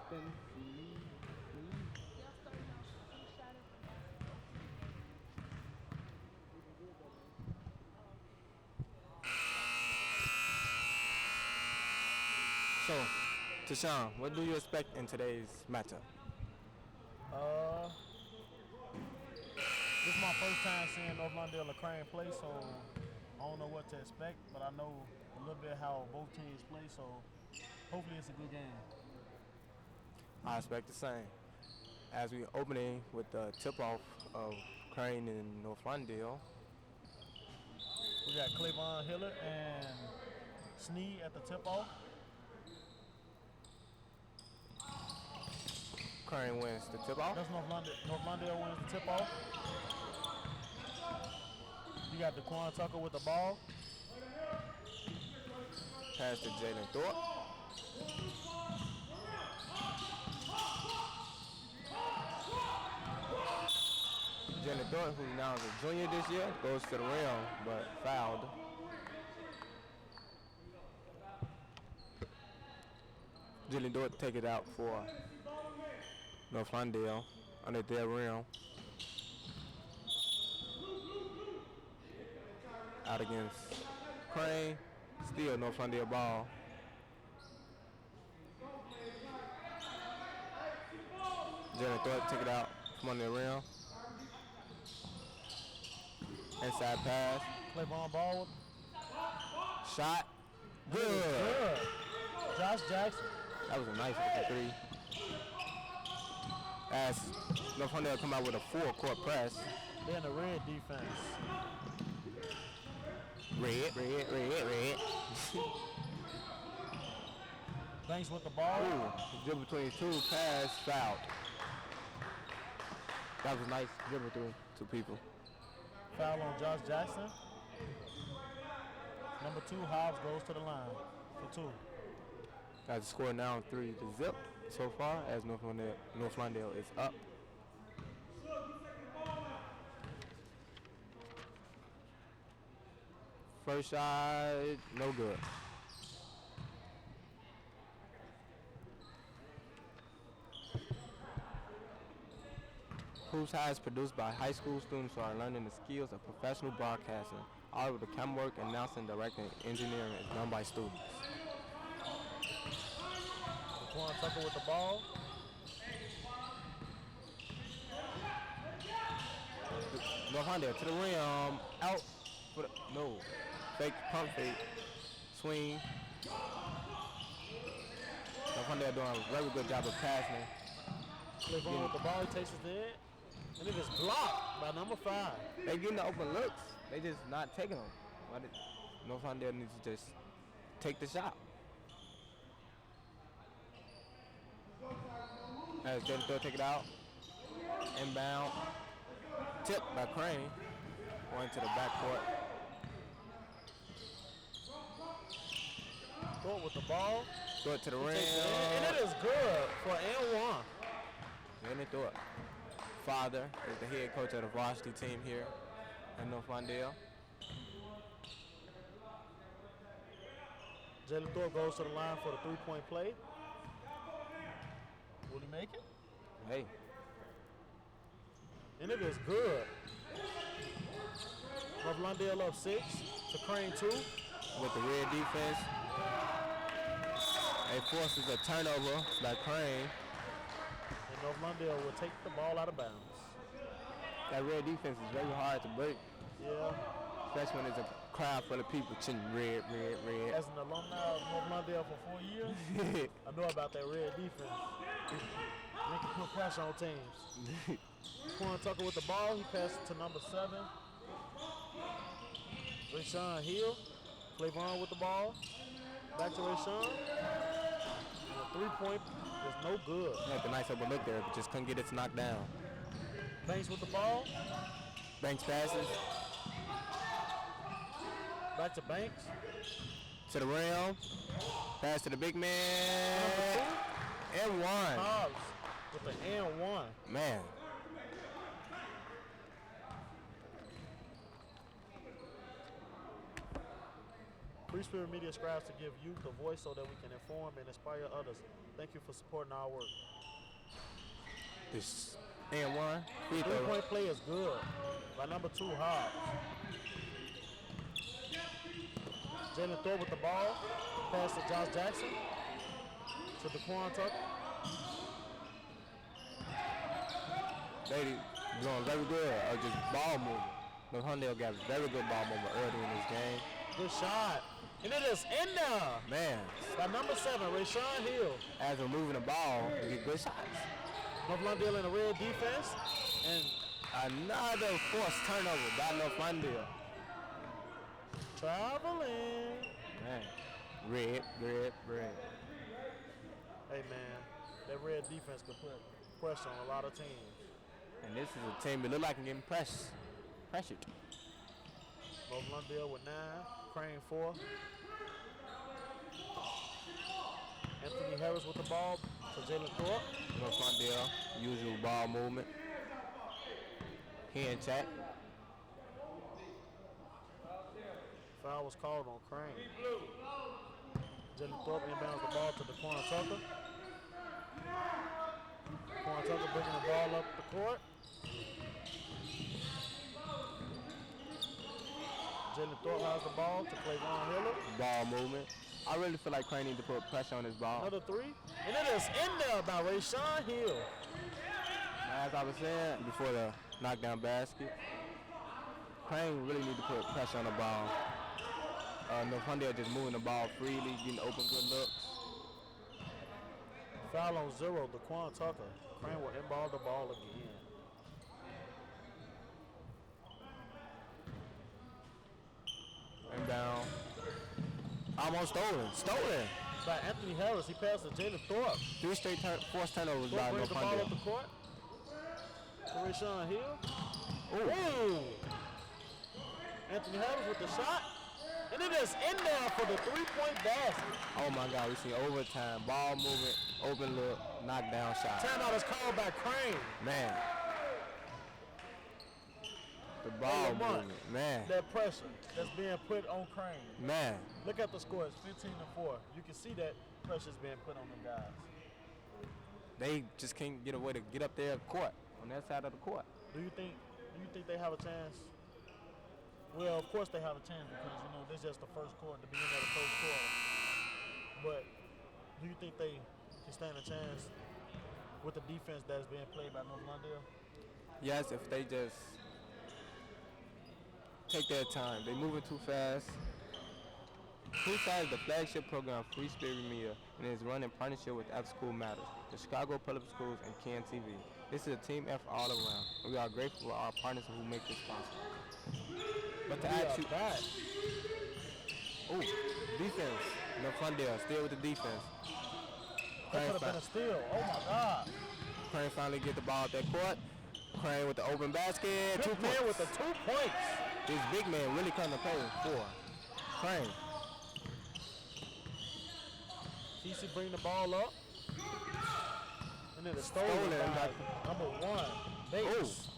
So, Tashawn, what do you expect in today's matchup? Uh, this is my first time seeing North Lawndale Crane play, so I don't know what to expect, but I know a little bit how both teams play, so hopefully it's a good game. I expect the same. As we opening with the tip-off of Crane and North Lawndale, We got Clavon Hiller and Sneed at the tip-off. Crane wins the tip-off. That's North Lawndale. North Lawndale wins the tip-off. You got DeQuan Tucker with the ball. Pass to Jalen Thorpe. Jalen Thorpe, who now is a junior this year, goes to the rim, but fouled. Jalen Thorpe take it out for North Lawndale under their rim. Out against Crane. Still North Lawndale ball. Jalen Thorpe take it out from under the rim. Inside pass. Clavon ball. Shot. Good. Josh Jackson. That was a nice 3. As North Lawndale come out with a full court press. They're in the red defense. Red. Banks with the ball. Ooh, dribble between two, pass, fouled. That was nice dribble through two people. Foul on Josh Jackson. Number 2, Hobbs goes to the line for 2. Got the score now 3-0 so far as North Lawndale is up. First shot, no good. HoopsHIGH is produced by high school students who are learning the skills of professional broadcasting. All of the camera work, announcing, directing, and engineering is done by students. DeQuan Tucker with the ball. North Lawndale to the rim, out for the, no, fake pump fake, swing. North Lawndale doing a very good job of passing. Clavon with the ball, he takes it there. And it is blocked by number 5. They getting the open looks. They just not taking them. North Lawndale needs to just take the shot. As Jalen Thorpe take it out. Inbound. Tip by Crane. Going to the backcourt. Thorpe with the ball. Thorpe to the rim. And it is good for N1. Jalen Thorpe. Father is the head coach of the varsity team here at North Lawndale. Jalen Thorpe goes to the line for the 3-point play. Will he make it? Hey. And it is good. North Lawndale up 6 to Crane 2. With the red defense. It forces a turnover by Crane. And North Lawndale will take the ball out of bounds. That red defense is very hard to break. Yeah. Especially when there's a crowd full of people chanting red. As an alumni of North Lawndale for 4 years, I know about that red defense. They can put pressure on teams. Quan Tucker with the ball. He passes to number 7. Rayshawn Hill. Clavon with the ball. Back to Rayshawn. And a 3-point is no good. Had the nice open look there, but just couldn't get it to knock down. Banks with the ball. Banks passes. Back to Banks. To the rim. Pass to the big man. And one. Hobbs with the and one. Man. Free Spirit Media strives to give youth a voice so that we can inform and inspire others. Thank you for supporting our work. This and one. Three-point play is good by number 2, Hobbs. Jalen Thorpe with the ball. Pass to Josh Jackson. To DeQuan Tucker. They doing very good. Just ball movement. But Lawndale got very good ball movement early in this game. Good shot. And it is in there. Man. By number 7, Rayshawn Hill. As we're moving the ball, we get good shots. North Lawndale in the red defense. And another forced turnover by North Lawndale. Traveling. Man. Red. Hey, man. That red defense could put pressure on a lot of teams. And this is a team that look like getting pressured. North Lawndale with 9. Crane 4. Anthony Harris with the ball to Jalen Thorpe. North Lawndale, usual ball movement. Hand check. Foul was called on Crane. Jalen Thorpe inbounds the ball to DeQuan Tucker. DeQuan Tucker bringing the ball up the court. Jalen Thorpe has the ball to Clayvon Hiller. Ball movement. I really feel like Crane needs to put pressure on his ball. Another 3. And it is in there by Rayshawn Hill. As I was saying before the knockdown basket, Crane really needs to put pressure on the ball. North Lawndale just moving the ball freely, getting open good looks. Foul on 0, DeQuan Tucker. Crane will inball the ball again. Inbound. Almost stolen. By Anthony Harris, he passed to Jalen Thorpe. 3 straight forced turnovers by Thorpe brings North the ball up Lawndale. the court. To Rayshawn Hill. Ooh. Ooh. Anthony Harris with the shot. And it is in there for the 3-point basket. Oh my God, we see overtime, ball movement, open look, knockdown shot. Timeout is called by Crane. Man. The ball movement, man. That pressure that's being put on Crane. Man. Look at the score, it's 15-4. You can see that pressure's being put on them guys. They just can't get away to get up there court, on that side of the court. Do you think they have a chance? Well, of course they have a chance because, this is just the first quarter, the beginning of the first quarter. But do you think they can stand a chance with the defense that's being played by North Lawndale? Yes, if they just take their time. They're moving too fast. HoopsHIGH is the flagship program of Free Spirit Media and is run in partnership with After School Matters, the Chicago Public Schools, and Can TV. This is a team effort all around, and we are grateful for our partners who make this possible. But to ask you, defense. North Lawndale still with the defense. That could have been a steal. Oh my God. Crane finally get the ball at that court. Crane with the open basket. 2 points. With the 2 points. This big man really come to play for Crane. TC bring the ball up. And then it's stolen by number 1, Bates.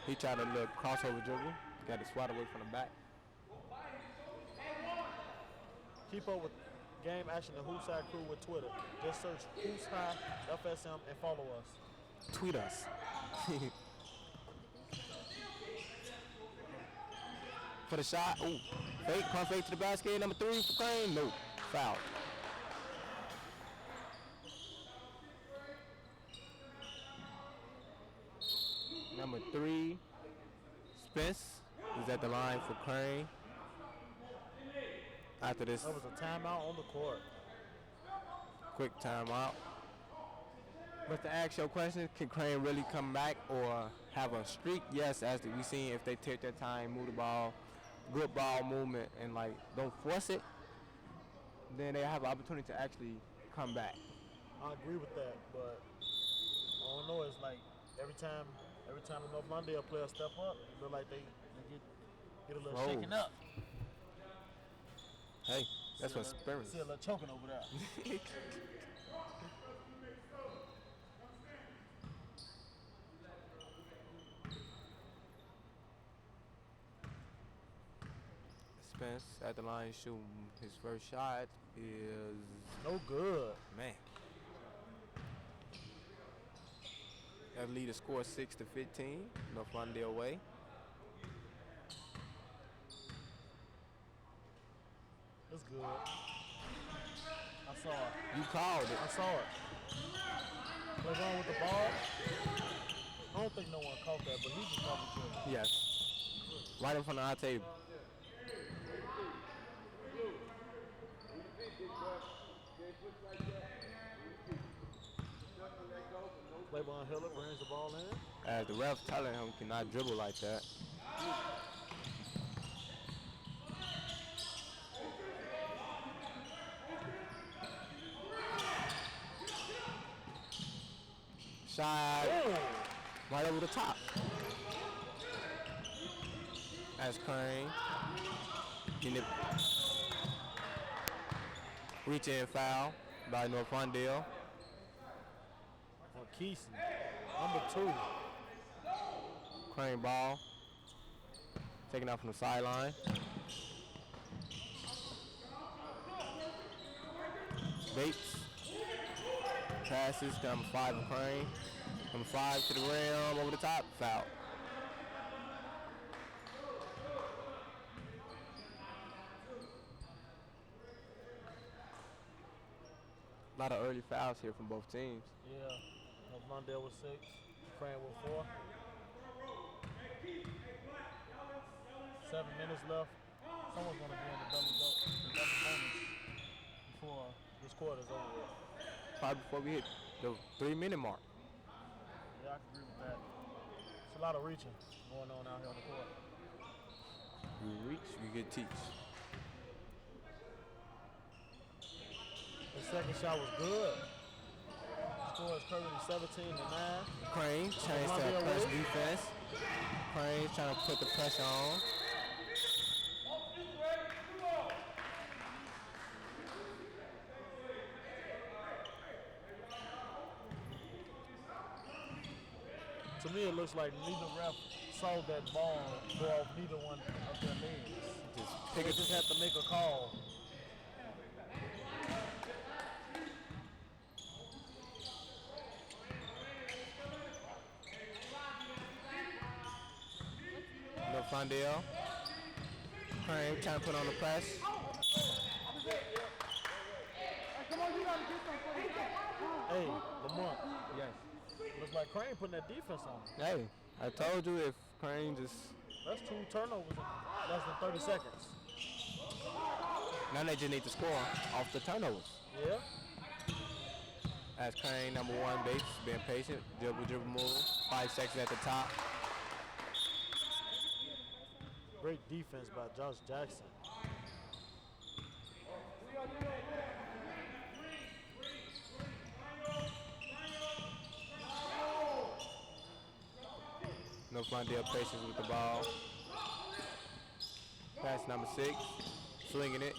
He tried a little crossover dribble. Got it swat away from the back. Keep up with game action, the HoopsHIGH crew with Twitter. Just search HoopsHIGH FSM and follow us. Tweet us. For the shot. Ooh. Fake, pump fake to the basket. Number 3 for Crane. Nope. Foul. Number 3, Spence is at the line for Crane. After this That was a timeout on the court. quick timeout. But to ask your question, can Crane really come back or have a streak? Yes, as we seen if they take their time, move the ball, good ball movement, and don't force it, then they have an opportunity to actually come back. I agree with that, but I don't know. It's like every time a North Lawndale player step up, it look like they get a little shaken up. Hey, that's what experience. See a little choking over there. Spence at the line shooting his first shot is no good. Man. That lead the score 6-15. North Lawndale way. That's good. I saw it. You called it. I saw it. What's wrong with the ball? I don't think no one caught that, but he just probably could. Yes. Right in front of our table. Claiborne Hiller brings the ball in. As the ref telling him cannot dribble like that. Shot right over the top. As Crane. Reach in foul by North Lawndale. On Keeson, number 2. Crane ball. Taken out from the sideline. Bates. Passes to number 5 of Crane. Number 5 to the rim, over the top, foul. A lot of early fouls here from both teams. Yeah, Lawndale with 6, Crane with 4. 7 minutes left. Someone's going to be in the double bonus before this quarter's over with. Probably before we hit the 3-minute mark. Yeah, I can agree with that. It's a lot of reaching going on out here on the court. You reach, you get teach. The second shot was good. Score is currently 17-9. Crane changed to press defense. Crane trying to put the pressure on. To me, it looks like neither ref saw that ball go off neither one of their legs. They just had to make a call. North Lawndale. Crane trying to put on the press. Hey, Lamont. Yes. Looks like Crane putting that defense on. Hey, I told you if Crane just... That's 2 turnovers in less than 30 seconds. Now they just need to score off the turnovers. Yeah. As Crane, number 1, Bates, being patient. Dribble move. 5 seconds at the top. Great defense by Josh Jackson. North Lawndale patience with the ball. Pass number 6. Swinging it.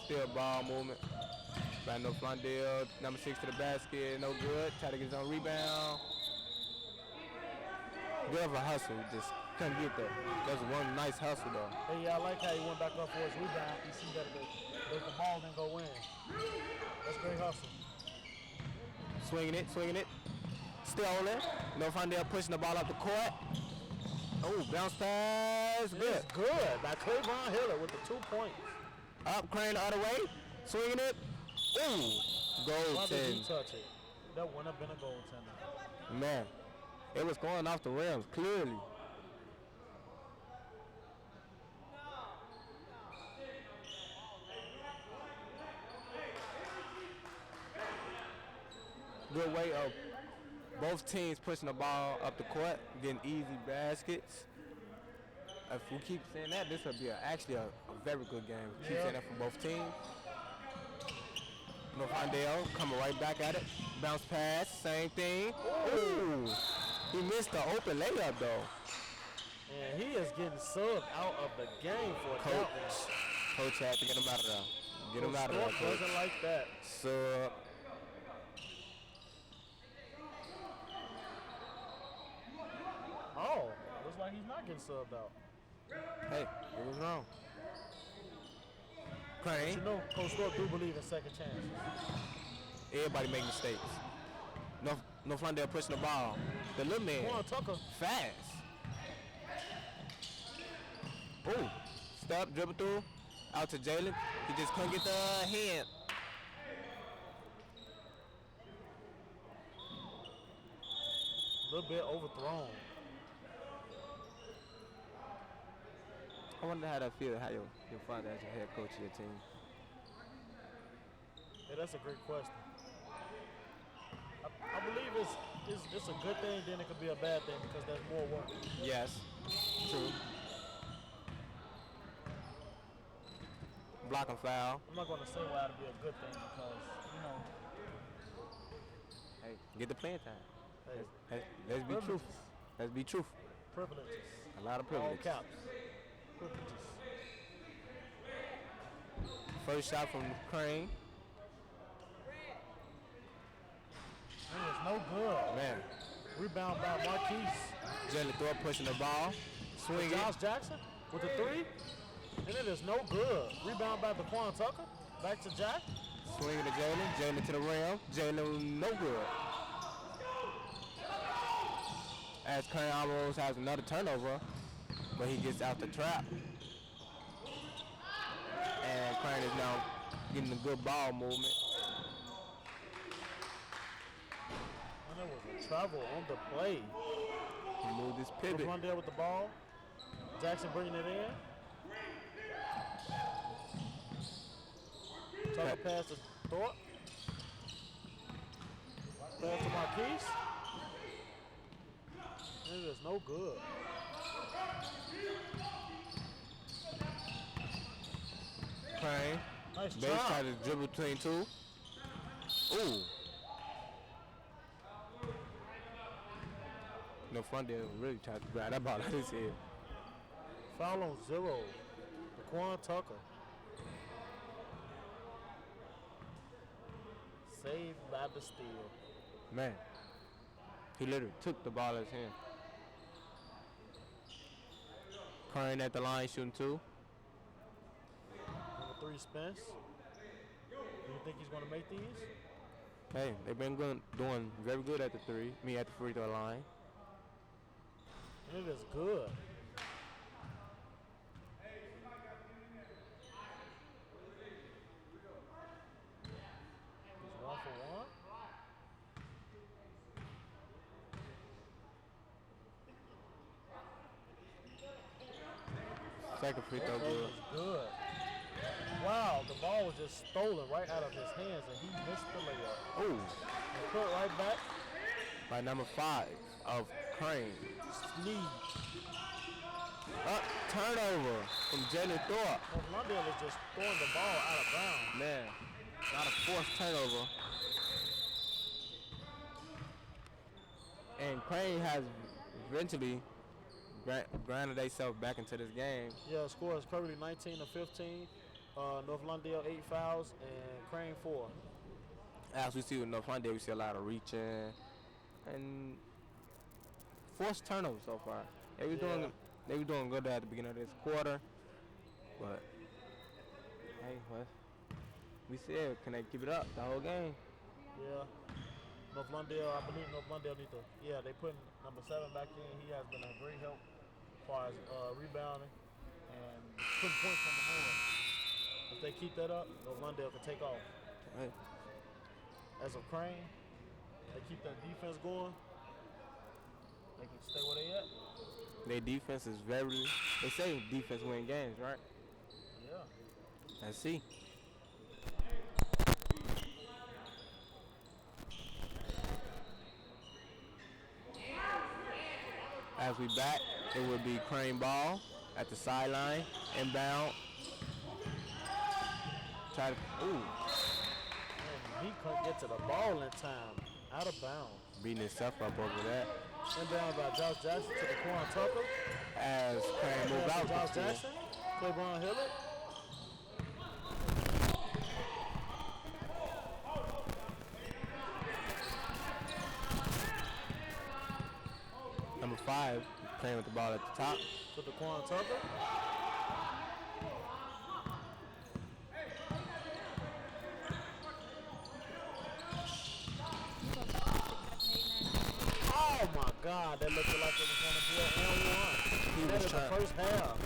Still ball movement by North Lawndale. Number 6 to the basket. No good. Try to get his own rebound. Good of a hustle. Just couldn't get there. That was one nice hustle, though. Hey, I like how he went back up for his rebound. You see that the ball didn't go in. That's great hustle. Swinging it. Still holding. North Lawndale pushing the ball up the court. Oh, bounce pass. Good. It's good by Claiborne Hiller with the 2 points. Up, Crane the other way. Swinging it. Ooh. Why did he Goaltend. touch it? That wouldn't have been a goaltender. Man, it was going off the rims, clearly. Good way of both teams pushing the ball up the court, getting easy baskets. If we keep saying that, this will be actually a very good game. Keep saying that from both teams. North Lawndale coming right back at it. Bounce pass, same thing. Ooh, he missed the open layup though. And he is getting subbed out of the game for that one. Coach had to get him out of there. Get him out of there, Coach Coach. doesn't like that. Sub. Oh, looks like like he's not getting subbed out. Hey, it was wrong. But Crane. you know, Coach Thorpe do believe in second chances. Everybody make mistakes. No Lawndale pushing the ball. The little man. Quan Tucker. Fast. Ooh. Step, dribble through. Out to Jalen. He just couldn't get the hand. A little bit overthrown. I wonder how that feel, how your father as your head coach of your team. Yeah, that's a great question. I believe it's a good thing, then it could be a bad thing because there's more work. Yes. True. Block and foul. I'm not going to say why it'd be a good thing because, you know, Hey, get the playing time. hey, Let's be truthful. Let's be truthful. privileges. A lot of All privilege. caps. Privileges. First shot from Crane. It is no good. Man, Rebound by Marquise. Jalen Thorpe pushing the ball. Swinging. Josh Jackson with the three. And it is no good. Rebound by Quan Tucker. Back to Jack. Swinging to Jalen. Jalen to the rim. Jalen no good. As Crane almost has another turnover, but he gets out the trap. And Crane is now getting a good ball movement. And there was a travel on the play. He moved his pivot. Lawndale with the ball. Jackson bringing it in. Tucker pass to Thorpe. Pass to Marquise. It is no good. Crane. Nice Base job. tried to dribble between two. Ooh. No front there really tried to grab that ball out of his head. Foul on 0. Quan Tucker. Saved by the steal. Man. He literally took the ball out of his hand. Crane at the line shooting two. Number 3 Spence. Do you think he's going to make these? Hey, they've been doing very good at the at the free throw line. And it is good. He's 1 for 1. Second free throw That good. was good. Wow, the ball was just stolen right out of his hands and he missed the layup. Ooh. And put it right back. By number 5 of Crane. Sneed. Up turnover from Jalen Thorpe. Lawndale is just throwing the ball out of bounds. Man, not a forced turnover. And Crane has eventually grounded themselves back into this game. Yeah, score is currently 19 to 15. North Lawndale 8 fouls and Crane 4. As we see with North Lawndale, we see a lot of reaching and forced turnovers so far. They were doing good at the beginning of this quarter, but hey, well, we said, can they keep it up the whole game? Yeah. North Lawndale, I believe North Lawndale need to. Yeah, they put number 7 back in. He has been a great help as far as rebounding and putting points on the board. If they keep that up, North Lawndale can take off. Hey, As of Crane, they keep that defense going. They can stay where they at. their defense is they say defense win games, right? Yeah. Let's see. As we back, it would be Crane ball at the sideline, inbound. Try to, ooh, And he couldn't get to the ball in time. Out of bounds. beating himself up over that. Inbound by Josh Jackson to the Quan Tucker. As Crane move Pass to out. Josh the field. Jackson. Claiborne Hillard. Number 5, Crane with the ball at the top. To Daquan Tucker. Oh my God, that looked like it was going to be an N1. That is the first half.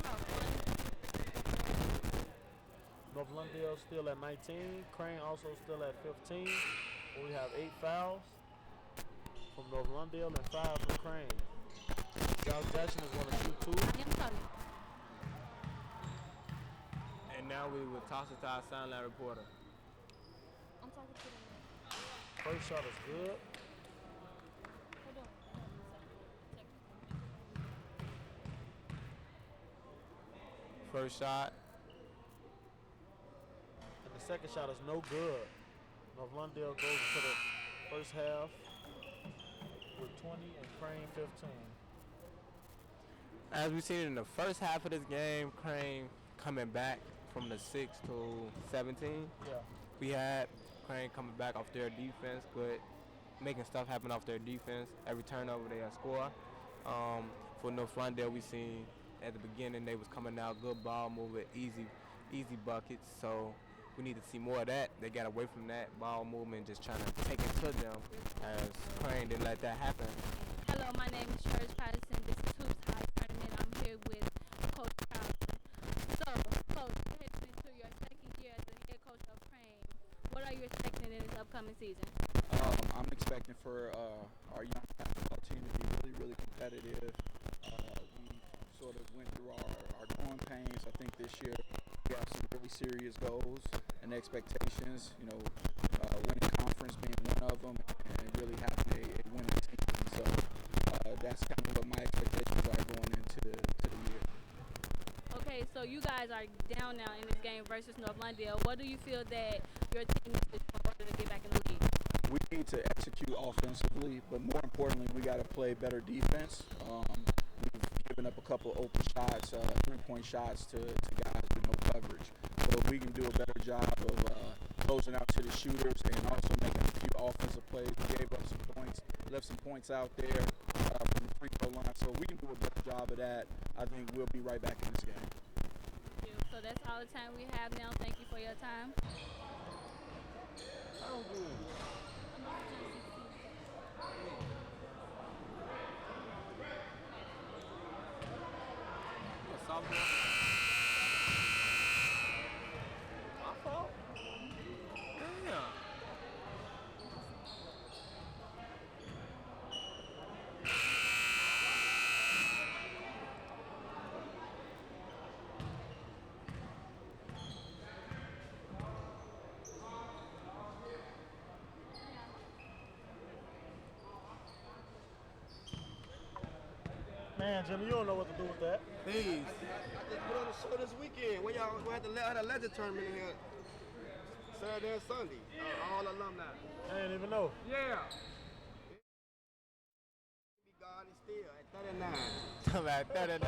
North Lawndale still at 19. Crane also still at 15. We have 8 fouls from North Lawndale and 5 from Crane. Josh Jackson is going to shoot 2. And now we will toss it to our sideline reporter. I'm talking to them. First shot is good. Hold on. First shot. And the second shot is no good. North Lawndale goes into the first half with 20 and Crane 15. As we've seen in the first half of this game, Crane coming back from the 6 to 17. Yeah. We had Crane coming back off their defense, good, making stuff happen off their defense. Every turnover they score. For North Lawndale, we seen at the beginning they was coming out, good ball movement, easy buckets. So we need to see more of that. They got away from that ball movement, just trying to take it to them. As Crane didn't let that happen. Hello, my name is Shirley Patterson. This is HoopsHIGH tournament. I'm here with Coach Carlson. So, Coach, you're heading into your second year as the head coach of Crane. What are you expecting in this upcoming season? I'm expecting for our young basketball team to be really competitive. We sort of went through our growing pains. I think this year we have some really serious goals and expectations. You know, winning conference being one of them, and really having a winning team. So that's kind of what my expectations are going into the year. Okay, so you guys are down now in this game versus North Lawndale. What do you feel that your team needs to do in order to get back in the league? We need to execute offensively, but more importantly, we got to play better defense. We've given up a couple open shots, 3-point shots to guys with no coverage. So if we can do a better job of closing out to the shooters and also making a few offensive plays, we gave up some points, left some points out there from the free throw line. So if we can do a better job of that, I think we'll be right back in this game. Thank you. So that's all the time we have now. Thank you for your time. Man, Jimmy, you don't know what to do with that. Please. I just put on a show this weekend. We had the legend tournament here Saturday and Sunday. All alumni. I didn't even know. Yeah. Be guarded still at 39. Come at 39. Still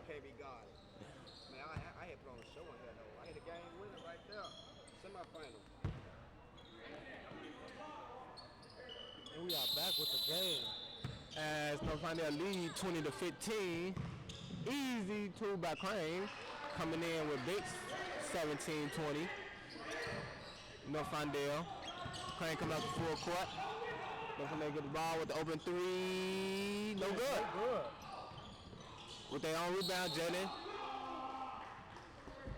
can't be guarded. Man, I had put on a show on here though. I had a game winner right there. Semi-final. And we are back with the game. As North Lawndale lead 20 to 15. Easy two by Crane. Coming in with Bates, 17-20. North Lawndale. Crane coming out to full court. North Lawndale get the ball with the open three. No good. Good. With their own rebound, Jalen.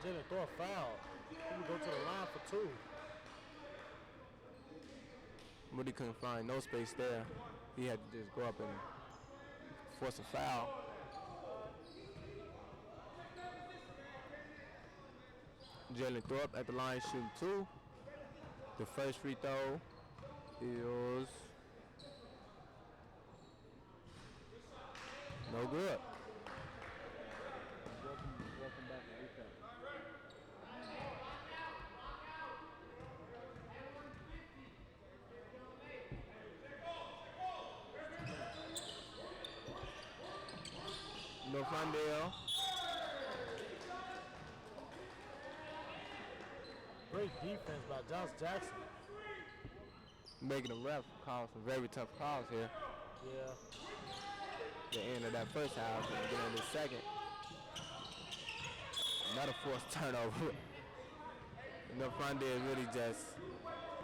Jalen, throw a foul. He would go to the line for 2. But he couldn't find no space there. He had to just go up and force a foul. Jalen Thorpe at the line shooting 2. The first free throw is no good. Welcome back to recap. North Lawndale. Great defense by Josh Jackson. Making the ref call some very tough calls here. Yeah. the end of that first half and beginning of the second. Another forced turnover. North Lawndale really just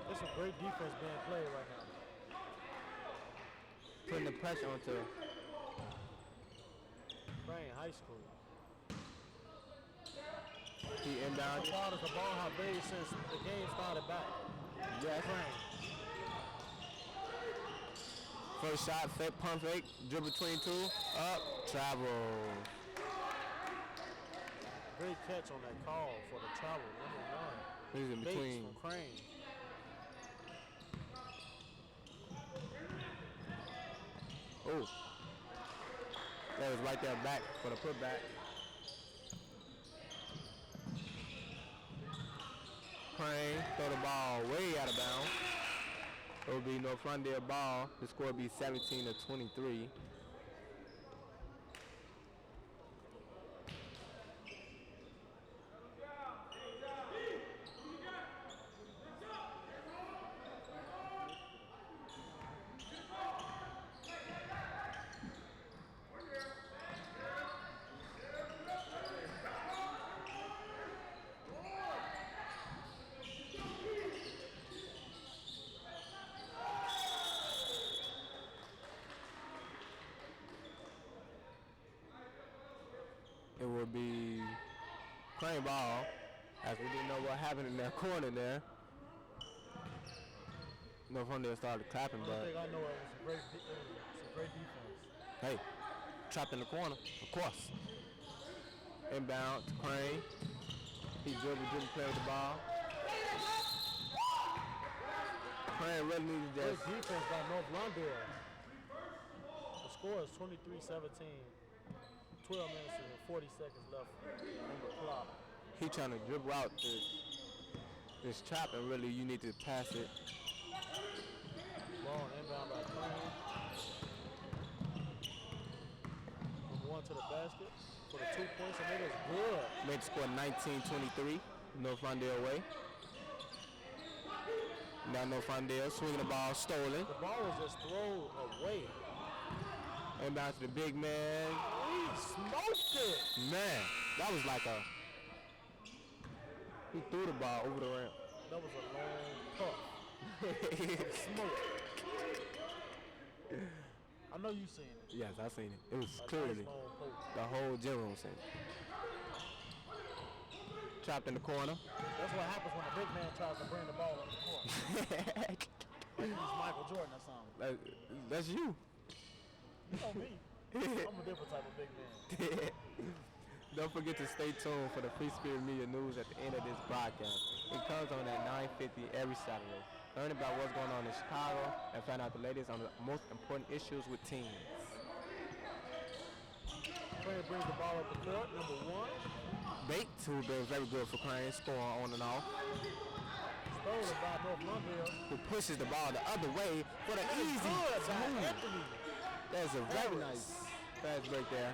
There's some great defense being played right now. putting the pressure onto Crane High School. the inbound. How far does the ball have been since the game started back? Yes. Crane. First shot, fake, pump fake, dribble between two, up, travel. Great catch on that call for the travel. Number one. He's in Bates between. from Crane. Oh. That was right there back for the putback. Crane, throw the ball way out of bounds. It will be North Lawndale ball. The score will be 17-23. It will be Crane ball, as we didn't know what happened in that corner there. North Lawndale started clapping, One but thing I know it was some great defense. hey, trapped in the corner, of course. Inbound to Crane. He dribble, play with the ball. Crane really needs to Great just defense by North Lawndale. The score is 23-17. 12 minutes and 40 seconds left on the clock. he trying to dribble out this trap, and really you need to pass it. Ball inbound by Crane. Number one to the basket for the 2 points, and it is good. Made the score 19-23, North Lawndale way. Now North Lawndale swinging the ball, stolen. The ball was just thrown away. Inbound to the big man. He smoked it. Man, that was like a, he threw the ball over the ramp. That was a long puff. Smoke. I know you seen it. Yes, I seen it. It was A clearly nice long post. the whole gym room seen it. Trapped in the corner. That's what happens when a big man tries to bring the ball up the court. Like he's Michael Jordan or something. That's you. You know me. I'm a different type of big man. Don't forget to stay tuned for the Free Spirit Media News at the end of this broadcast. It comes on at 9:50 every Saturday. Learn about what's going on in Chicago and find out the latest on the most important issues with teams. Crane brings the ball up the court, number one. Bates, who's been very good for Crane, scoring on and off, Stolen by North Lawndale. who pushes the ball the other way for the easy Good by smooth. Anthony. There's a very nice fast break there.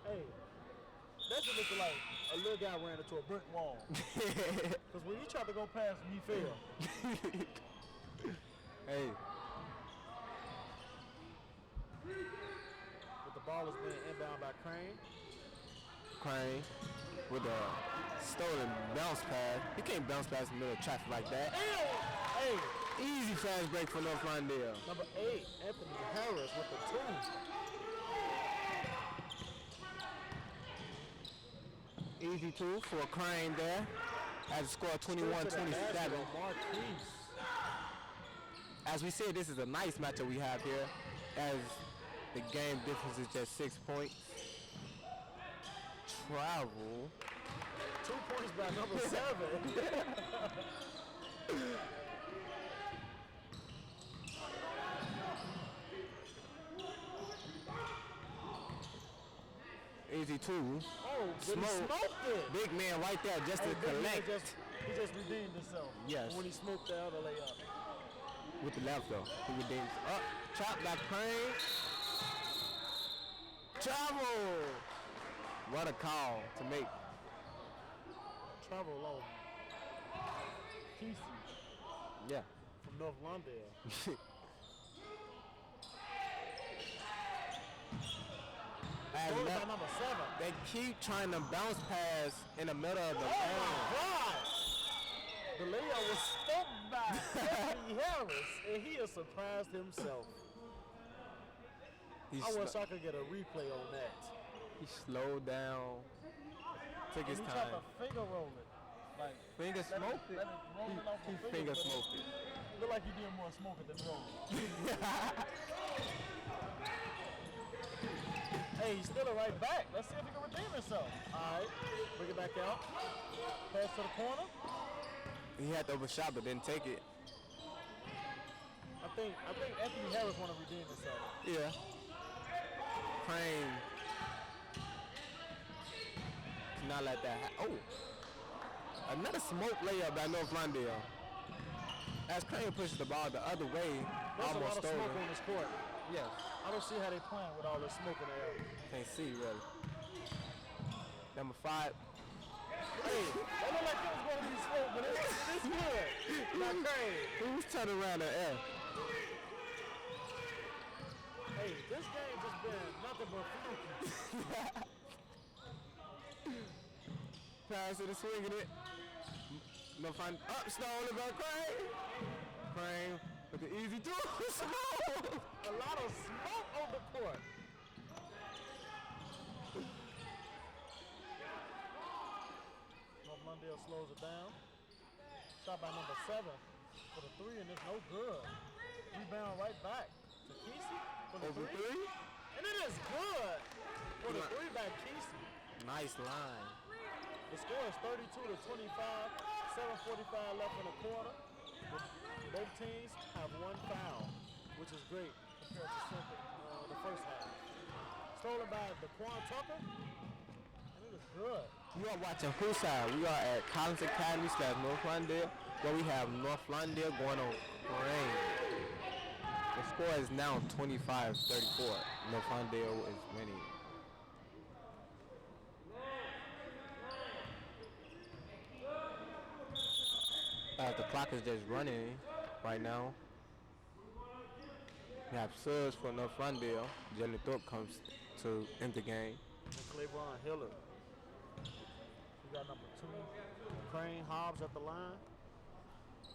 Hey, that should look like a little guy ran into a brick wall. Because when he tried to go past him, he failed. Hey, But the ball is being inbound by Crane. Crane with a stolen bounce pass. He can't bounce past the middle of traffic like that. Hey, Easy fast break for North Lawndale. number 8, Anthony Harris with the 2. Easy two for Crane there. Has a score of 21-27. Marquise. As we said, this is a nice matchup we have here, as the game difference is just 6 points. Travel. 2 points by number 7. Easy two. Oh, but he Smoke. smoked it. Big man right there just to Hey, Big man collect. he just redeemed himself. Yes. When he smoked the other layup. With the left though. He redeems. Up, chop back Crane. Travel. What a call to make. travel alone. Kesey Yeah. from North Lawndale. Scored by number 7. They keep trying to bounce pass in the middle of the Oh my God! The layout was stopped by Anthony Harris, and he has surprised himself. I wish I could get a replay on that. He slowed down, took his He time. tried to finger roll it. Like, Finger smoked it. Let it roll it off He the finger but smoked it. Look like he did more smoking than rolling. Hey, he's still a right back. Let's see if he can redeem himself. All right, bring it back out. Pass to the corner. He had to overshot but didn't take it. I think Anthony Harris want to redeem himself. Yeah. Crane. Not like that. Oh. Another smoke layup by North Lawndale. As Crane pushes the ball the other way, There's a lot almost of smoke stolen. on this court. Yes. I don't see how they playing with all this smoke in the air. Can't see really. Number 5. Hey, that looked like it was going to be smoke, but it's good. Not crazy. Who's turning around the air? Hey, this game just been nothing but fluky. Pass it and swinging it. No fun. Up, stolen by Crane. Crane with the easy two. Smoke. A lot of smoke on the court. North Lawndale slows it down. Shot by number 7 for the 3, and it's no good. Rebound right back to Kesey for the Over 3. 3. And it is good for the 3 by Kesey. Nice line. The score is 32 to 25. 7:45 left in the quarter. Both teams have 1 foul, which is great compared to the first half. Stolen by Daquan Tucker, and it is good. You are watching HoopsHIGH. We are at Collins Academy / North Lawndale, where we have North Lawndale going on Crane. The score is now 25-34. North Lawndale is winning. The clock is just running right now. We have subs for North Lawndale. Jalen Thorpe comes to end the game. And Cleavon Hiller. We got number 2, Crane Hobbs at the line.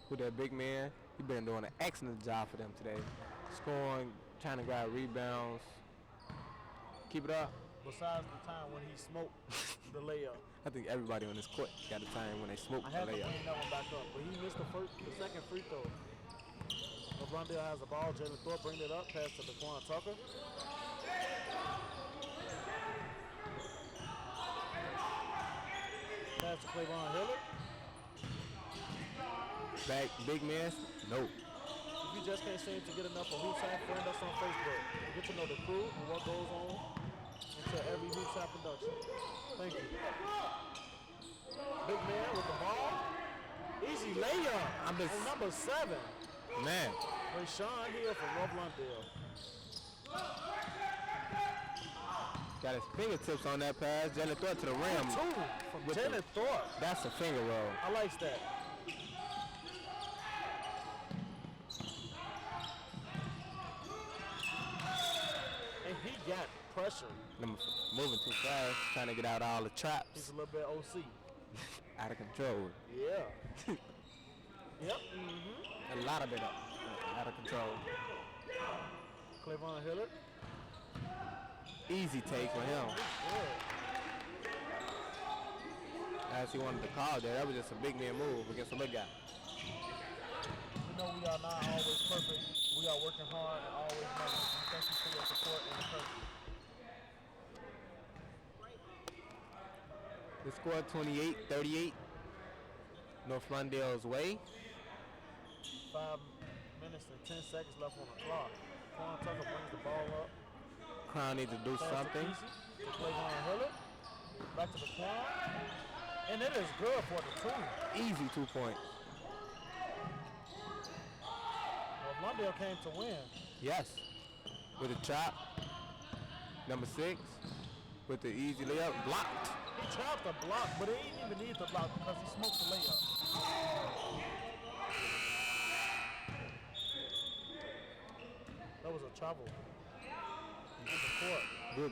With that big man, he been doing an excellent job for them today. Scoring, trying to grab rebounds. Keep it up. Besides the time when he smoked the layup. I think everybody on this court got a time when they smoke I the had to layup. bring that one back up, but he missed the second free throw. North Lawndale has the ball. Jalen Thorpe bring it up. Pass to Daquan Tucker. Pass to Cleavon Hiller. Back, big man? Nope. If you just can't seem to get enough of HoopsHIGH, friend us on Facebook. Get to know the crew and what goes on into every HoopsHIGh production. Thank you. Big man with the ball. Easy layup on number 7. Man. Rashawn Hill from North Lawndale. Got his fingertips on that pass. Jalen Thorpe to the rim. 2 from Jalen Thorpe. That's a finger roll. I like that. And he got pressure. Moving too fast, trying to get out all the traps. He's a little bit OC. Out of control. Yeah. Yep. Mm-hmm. A lot of it up. Out of control. Cleavon Hiller. Easy take for him. As he wanted to call there, that was just a big man move against a big guy. We know we are not always perfect. We are working hard and always learning. Thank you for your support and encouragement. The score 28-38. North Lawndale's way. 5 minutes and 10 seconds left on the clock. Quan Tucker brings the ball up. Crown needs to do Pass something. To Cleavon Hiller. Back to the Quan. And it is good for the 2. Easy 2 points. Well, Lawndale came to win. Yes. With a chop. Number 6. with the easy layup. Blocked. He tried to block, but he didn't even need to block because he smoked the layup. That was a travel. On the court. Good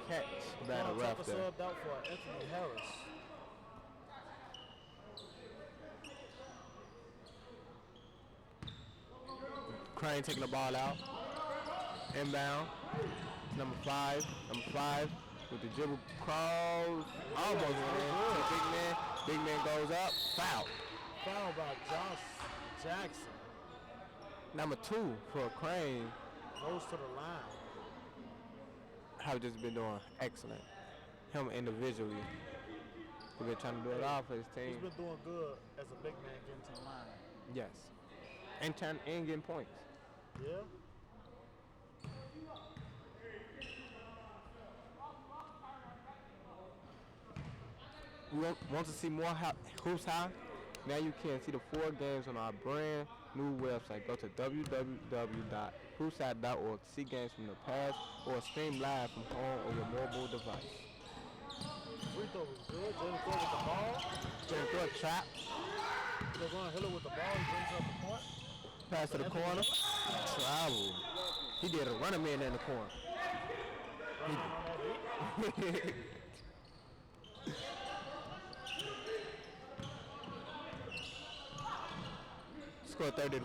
catch by the ref there. Subbed out for Anthony Harris. Crane taking the ball out. Inbound. Number five with the dribble cross. Almost went in. To the big man. Big man goes up. Foul. Foul by Josh Jackson. Number 2 for Crane. Goes to the line. Have just been doing excellent. Him individually. He's been trying to do it all for his team. He's been doing good as a big man getting to the line. Yes. And getting points. Yeah. We want to see more Hoops High? Now you can see the 4 games on our brand new website. Go to www.hoopshigh.org to see games from the past or stream live from home or your mobile device. Free throw was good. Jalen Thor with the ball. Jalen Thor trap. They're going to hit it with the ball. He brings up the court. Pass to the corner. Travel. He did a runner man in the corner. Score 30-40. Ooh.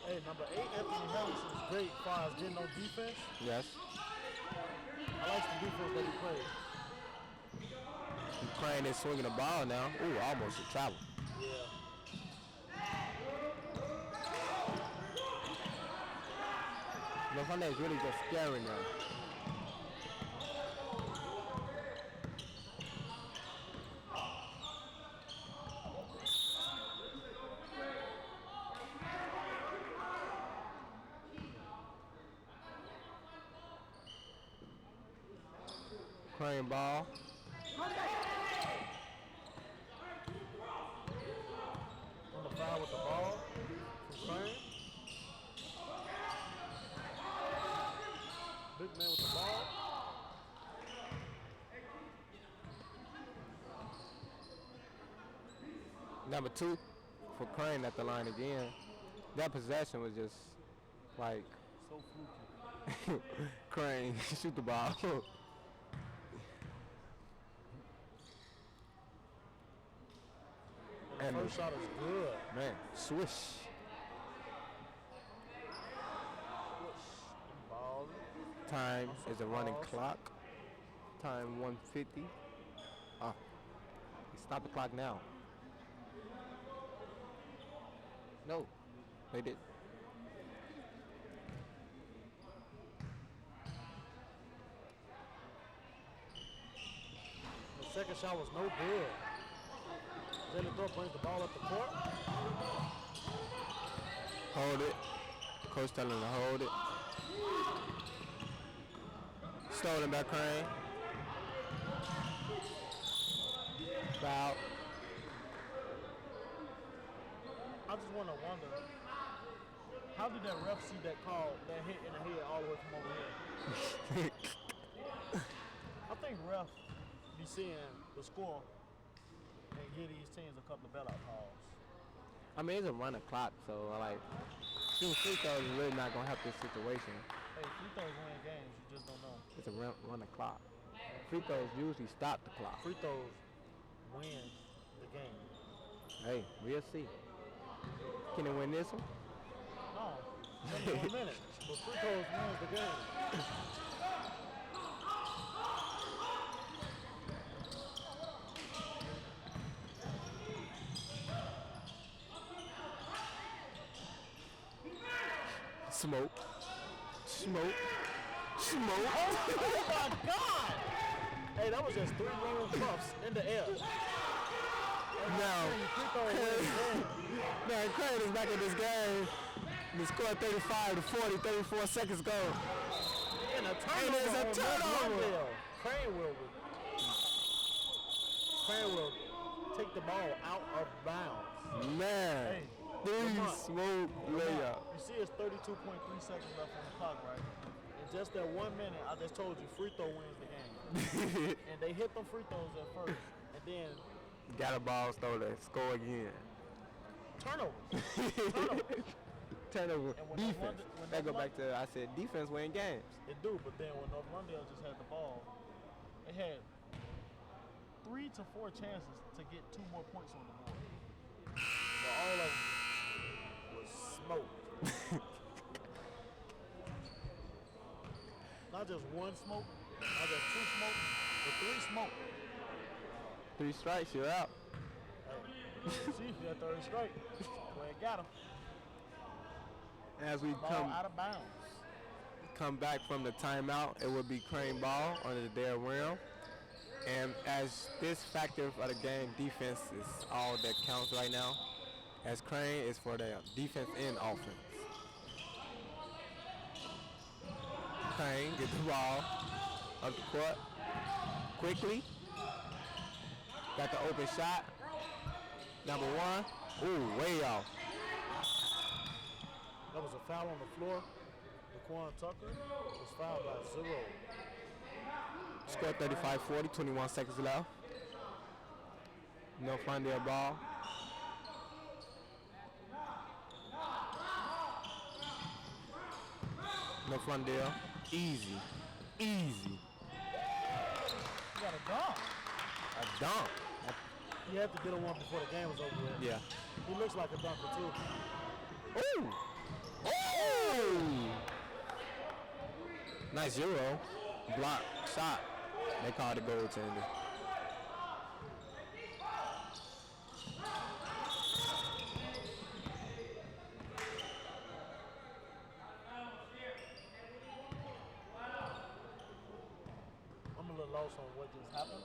Hey, number 8, Anthony Harris is great as far as getting on defense. Yes. I like the defense that he plays. Crane is swinging the ball now. Ooh, almost a travel. Yeah. No, Sunday is really just scary now. Crane ball. On the foul with the ball from Crane. Big man with the ball. Number 2 for Crane at the line again. That possession was just like So fluky. Crane shoot the ball. And the first shot is good. Man, swish. Ball. Time is a running clock. Time 150. Oh, stop the clock now. No, they did. The second shot was no good. Jalen Thorpe brings the ball up the court. Hold it. Coach telling him to hold it. Stolen by Crane. Foul. I just want to wonder, how did that ref see that call, that hit in the head all the way from over here? I think ref be seeing the score and give these teams a couple of bailout calls. I mean, it's a run clock, so like, shooting free throws is really not gonna help this situation. Hey, free throws win games, you just don't know. It's a run clock. Free throws usually stop the clock. Free throws win the game. Hey, we'll see. Can they win this one? No, it's only 1 minute, but free throws wins the game. Smoke. Smoke. Smoke. Oh my God! Hey, that was just 3 long puffs in the air. Now, Crane is back in this game. The score 35 to 40, 34 seconds go. And a turnover. And there's a turnover. Crane will take the ball out of bounds. Man, Hey, three Lamont. smoke layup. You see it's 32.3 seconds left on the clock, right? In just that 1 minute, I just told you, free throw wins the game. And they hit them free throws at first, and then Got a ball stolen, score again. turnovers. Turnover, And when defense. when That go back to, I said, defense win games. It do, but then when North Lawndale just had the ball, they had 3 to 4 chances to get 2 more points on the board. But all of them was smoke. Not just one smoke, not just 2 smoke, but 3 smoke. 3 strikes, you're out. See, that third strike. Well, it got him. As we Ball out of bounds. come back from the timeout, it will be Crane ball under their rim. And as this factor of the game, defense is all that counts right now. As Crane is for the defense and offense. Crane gets the ball up the court quickly. Got the open shot. Number 1. Ooh, way off. That was a foul on the floor. Daquan Tucker was fouled by 0. Score 35-40, 21 seconds left. No Lawndale ball. No Lawndale. Easy. Easy. You got a dunk. A dunk. You had to get a one before the game was over with. Yeah. He looks like a dunker too. Ooh. Ooh. Nice 0. Block shot. They called it goaltending. I'm a little lost on what just happened.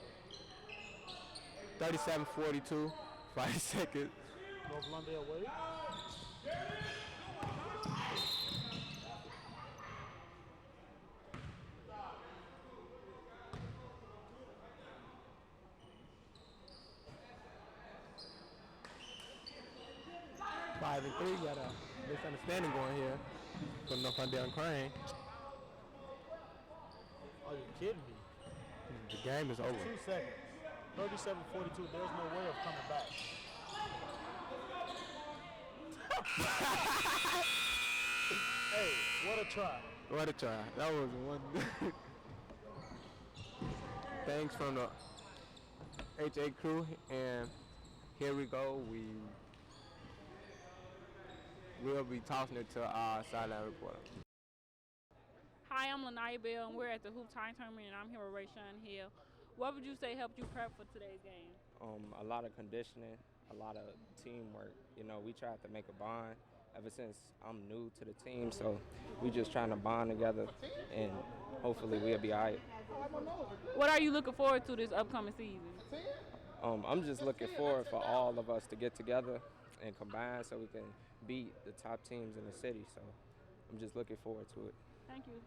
37-42. 5 seconds. North Lawndale wait. 5 and 3. Got a misunderstanding going here from North Lawndale and Crane. Are you kidding me? The game is over. 2 seconds. 37-42. There's no way of coming back. Hey, what a try. What a try. That was one. Thanks from the HA crew. And here we go. We'll be tossing it to our sideline reporter. Hi, I'm Lanaya Bell, and we're at the HoopsHIGH tournament, and I'm here with Rayshawn Hill. What would you say helped you prep for today's game? A lot of conditioning, a lot of teamwork. You know, we tried to make a bond ever since I'm new to the team, so we just trying to bond together, and hopefully we'll be all right. What are you looking forward to this upcoming season? I'm just looking forward for all of us to get together and combine so we can beat the top teams in the city. So I'm just looking forward to it. Thank you.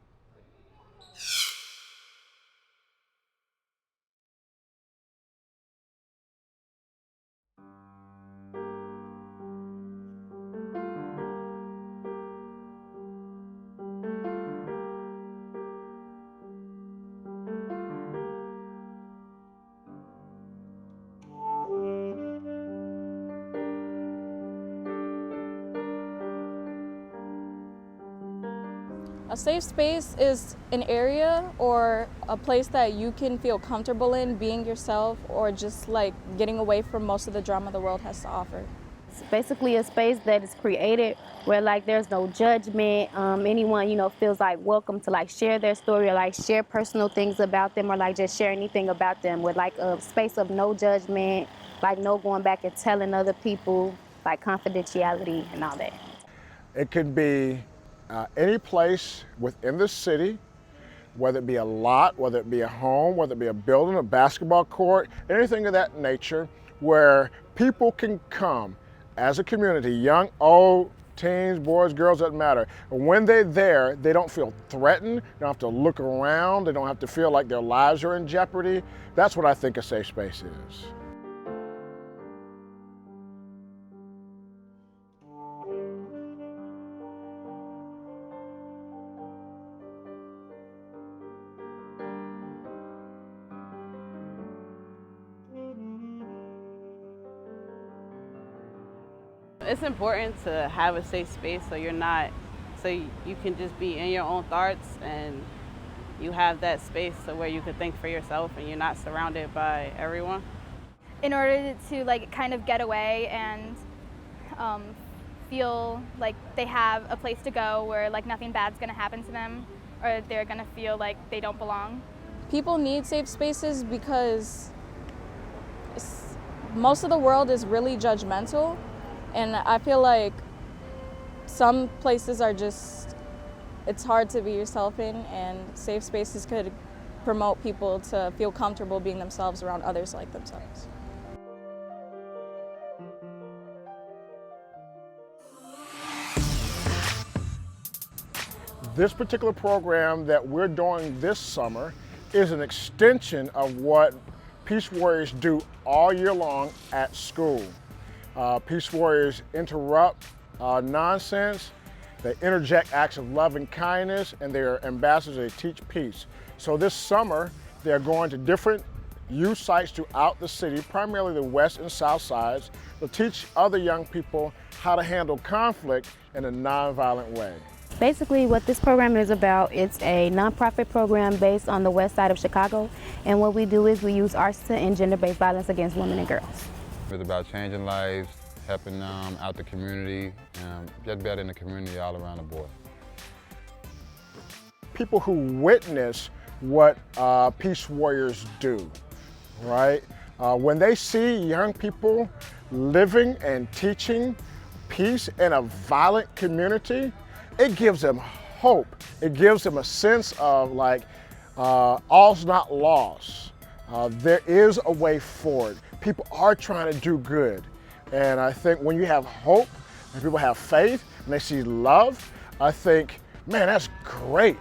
A safe space is an area or a place that you can feel comfortable in being yourself, or just like getting away from most of the drama the world has to offer. It's basically a space that is created where like there's no judgment. Anyone, feels like welcome to like share their story or like share personal things about them or like just share anything about them, with like a space of no judgment, like no going back and telling other people, like confidentiality and all that. It could be any place within the city, whether it be a lot, whether it be a home, whether it be a building, a basketball court, anything of that nature, where people can come as a community, young, old, teens, boys, girls, doesn't matter. When they're there, they don't feel threatened, they don't have to look around, they don't have to feel like their lives are in jeopardy. That's what I think a safe space is. It's important to have a safe space so you can just be in your own thoughts and you have that space so where you can think for yourself and you're not surrounded by everyone. In order to like kind of get away and feel like they have a place to go where like nothing bad's gonna happen to them or they're gonna feel like they don't belong. People need safe spaces because most of the world is really judgmental, and I feel like some places are just, it's hard to be yourself in, and safe spaces could promote people to feel comfortable being themselves around others like themselves. This particular program that we're doing this summer is an extension of what Peace Warriors do all year long at school. Peace Warriors interrupt nonsense, they interject acts of love and kindness, and they're ambassadors, they teach peace. So this summer, they're going to different youth sites throughout the city, primarily the west and south sides, to teach other young people how to handle conflict in a nonviolent way. Basically what this program is about, it's a nonprofit program based on the west side of Chicago, and what we do is we use arts to end gender-based violence against women and girls. It's about changing lives, helping out the community, just better in the community all around the board. People who witness what Peace Warriors do, right? When they see young people living and teaching peace in a violent community, it gives them hope. It gives them a sense of like, all's not lost. There is a way forward. People are trying to do good. And I think when you have hope and people have faith and they see love, I think, man, that's great.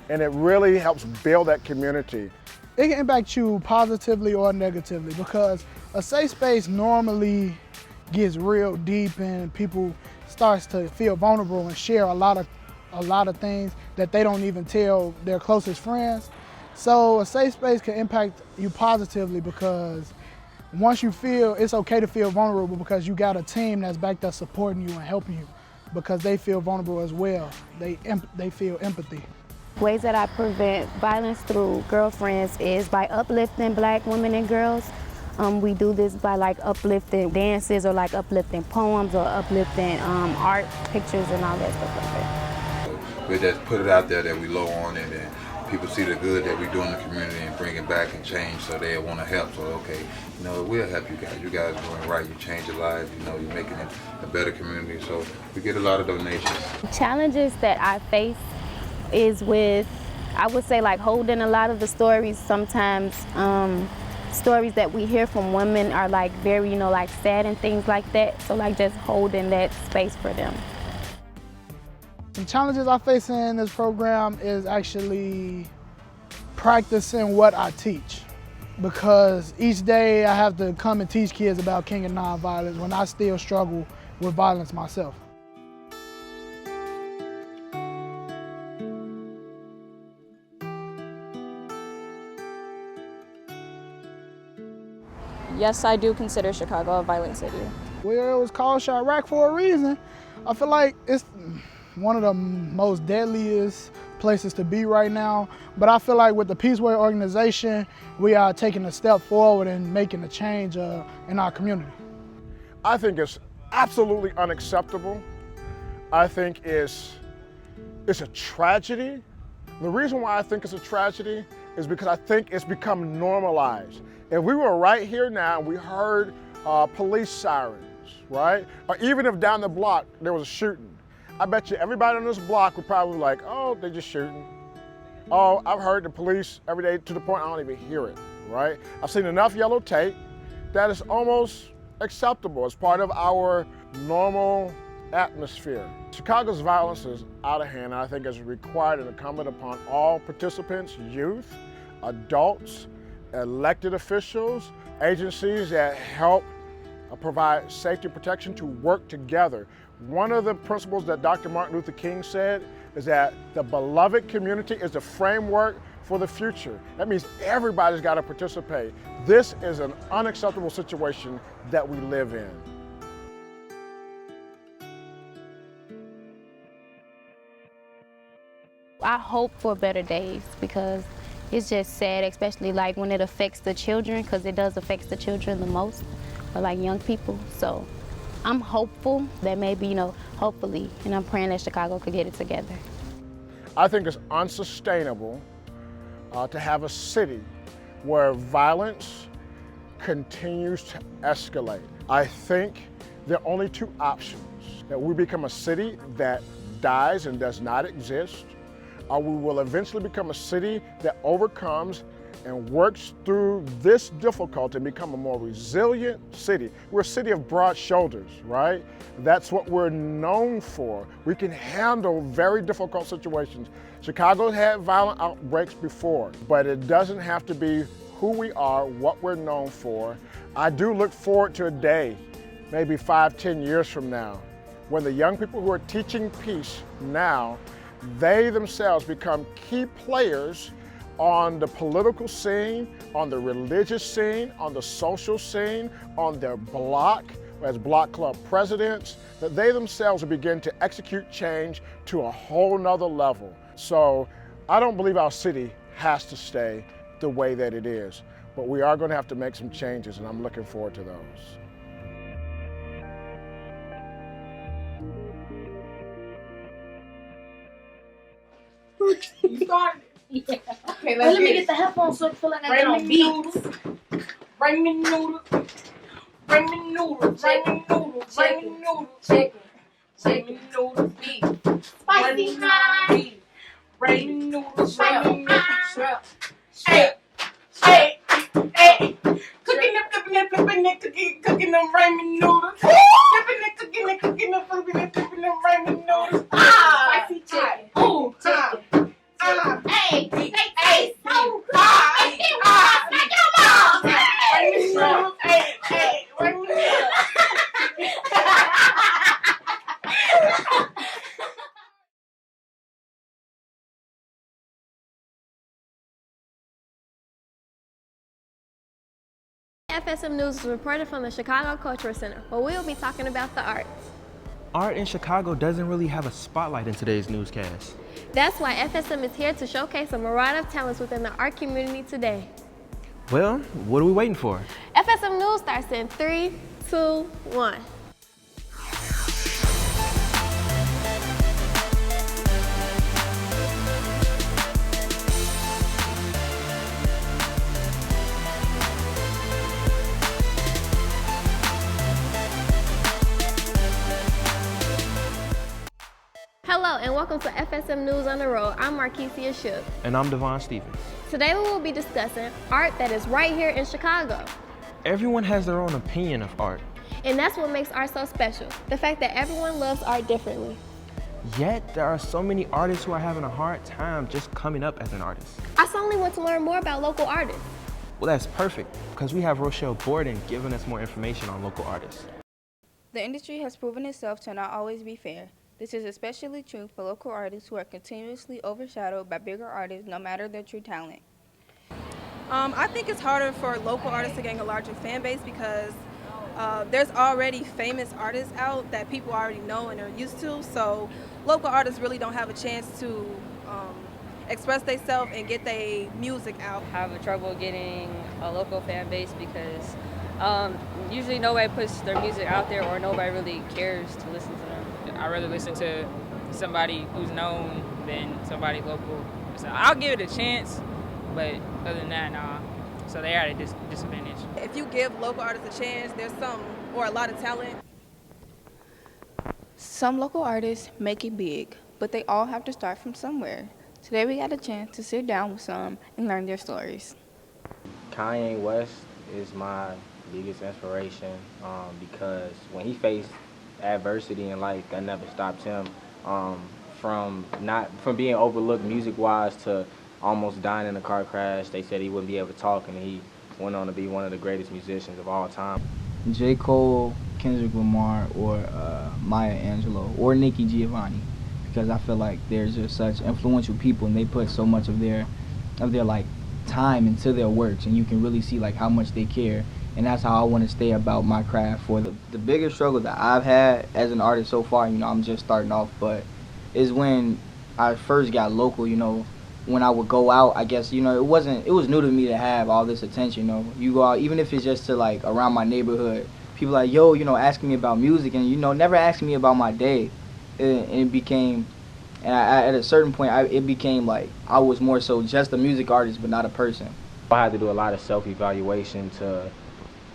And it really helps build that community. It can impact you positively or negatively because a safe space normally gets real deep and people starts to feel vulnerable and share a lot of things that they don't even tell their closest friends. So a safe space can impact you positively because once you feel it's okay to feel vulnerable because you got a team that's back there supporting you and helping you because they feel vulnerable as well. They feel empathy. Ways that I prevent violence through girlfriends is by uplifting Black women and girls. We do this by like uplifting dances or like uplifting poems or uplifting art, pictures and all that stuff like that. We just put it out there that we low on it and people see the good that we do in the community and bring it back and change so they want to help. So okay, you know, we'll help you guys. You guys are doing right, you change your lives, you know, you're making it a better community. So we get a lot of donations. Challenges that I face is with, I would say like holding a lot of the stories. Sometimes stories that we hear from women are like very, you know, like sad and things like that. So like just holding that space for them. Some challenges I face in this program is actually practicing what I teach because each day I have to come and teach kids about King of Nonviolence when I still struggle with violence myself. Yes, I do consider Chicago a violent city. Well, it was called Chirac for a reason. I feel like it's one of the most deadliest places to be right now. But I feel like with the Peace Warrior organization, we are taking a step forward and making a change in our community. I think it's absolutely unacceptable. I think it's a tragedy. The reason why I think it's a tragedy is because I think it's become normalized. If we were right here now and we heard police sirens, right? Or even if down the block there was a shooting, I bet you everybody on this block would probably be like, oh, they're just shooting. Oh, I've heard the police every day to the point I don't even hear it, right? I've seen enough yellow tape that it's almost acceptable. It's part of our normal atmosphere. Chicago's violence is out of hand, and I think it's required and incumbent upon all participants, youth, adults, elected officials, agencies that help provide safety protection to work together. One of the principles that Dr. Martin Luther King said is that the beloved community is the framework for the future. That means everybody's got to participate. This is an unacceptable situation that we live in. I hope for better days because it's just sad, especially like when it affects the children, because it does affect the children the most, or like young people. So I'm hopeful that maybe, hopefully, and I'm praying that Chicago could get it together. I think it's unsustainable to have a city where violence continues to escalate. I think there are only two options: that we become a city that dies and does not exist, or we will eventually become a city that overcomes and works through this difficulty and become a more resilient city. We're a city of broad shoulders, right? That's what we're known for. We can handle very difficult situations. Chicago's had violent outbreaks before, but it doesn't have to be who we are, what we're known for. I do look forward to a day, maybe 5, 10 years from now, when the young people who are teaching peace now, they themselves become key players on the political scene, on the religious scene, on the social scene, on their block, as block club presidents, that they themselves will begin to execute change to a whole nother level. So I don't believe our city has to stay the way that it is, but we are going to have to make some changes, and I'm looking forward to those. You started? Yeah. Okay, Let me get the headphones so I feel like I get on beat. Bring me noodles. Bring me noodles. Bring me noodles. Bring me noodles. Chicken. Bring me noodles. Beef. Spicy high. Bring me noodles. Bring me noodles. Shrimp. Hey. Hey. Hey. Cooking them, flipping them, flipping them, cooking them ramen noodles. Flipping them, cooking them, flipping them, flipping them ramen noodles. Spicy chicken. Ooh, Chicken. Hey, hey, hey, so FSM News is reported from the Chicago Cultural Center, where we will be talking about the arts. Art in Chicago doesn't really have a spotlight in today's newscast. That's why FSM is here to showcase a variety of talents within the art community today. Well, what are we waiting for? FSM News starts in 3, 2, 1. Hello and welcome to FSM News on the Road. I'm Markesia Shook. And I'm Devon Stevens. Today we will be discussing art that is right here in Chicago. Everyone has their own opinion of art. And that's what makes art so special, the fact that everyone loves art differently. Yet there are so many artists who are having a hard time just coming up as an artist. I suddenly want to learn more about local artists. Well, that's perfect, because we have Rochelle Borden giving us more information on local artists. The industry has proven itself to not always be fair. This is especially true for local artists who are continuously overshadowed by bigger artists no matter their true talent. I think it's harder for local artists to gain a larger fan base because there's already famous artists out that people already know and are used to, so local artists really don't have a chance to express themselves and get their music out. Have trouble getting a local fan base because usually nobody puts their music out there or nobody really cares to listen to them. I'd rather listen to somebody who's known than somebody local. So I'll give it a chance, but other than that, nah. So they are at a disadvantage. If you give local artists a chance, there's some or a lot of talent. Some local artists make it big, but they all have to start from somewhere. Today we got a chance to sit down with some and learn their stories. Kanye West is my biggest inspiration because when he faced adversity in life, that never stopped him from being overlooked music-wise to almost dying in a car crash. They said he wouldn't be able to talk, and he went on to be one of the greatest musicians of all time. J. Cole, Kendrick Lamar, or Maya Angelou, or Nikki Giovanni, because I feel like they're just such influential people, and they put so much of their like time into their works, and you can really see like how much they care. And that's how I want to stay about my craft. For the biggest struggle that I've had as an artist so far, I'm just starting off, but is when I first got local, you know, when I would go out, I guess, you know, it was new to me to have all this attention, you know. You go out, even if it's just to like around my neighborhood, people like, yo, you know, asking me about music and, you know, never asking me about my day. It became, and at a certain point, it became like I was more so just a music artist, but not a person. I had to do a lot of self-evaluation to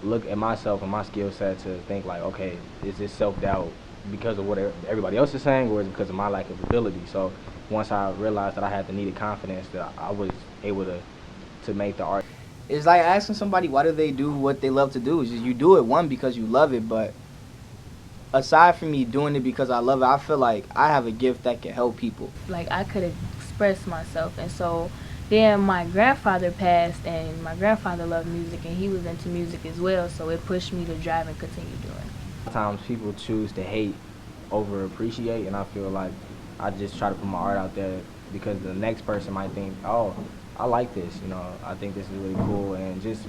look at myself and my skill set to think like, okay, is this self-doubt because of what everybody else is saying, or is it because of my lack of ability? So once I realized that I had the needed confidence, that I was able to make the art. It's like asking somebody why do they do what they love to do. It's just you do it, one, because you love it, but aside from me doing it because I love it, I feel like I have a gift that can help people. Like I could express myself, and so then my grandfather passed, and my grandfather loved music, and he was into music as well, so it pushed me to drive and continue doing it. Sometimes people choose to hate over appreciate, and I feel like I just try to put my art out there because the next person might think, oh, I like this, you know, I think this is really cool, and just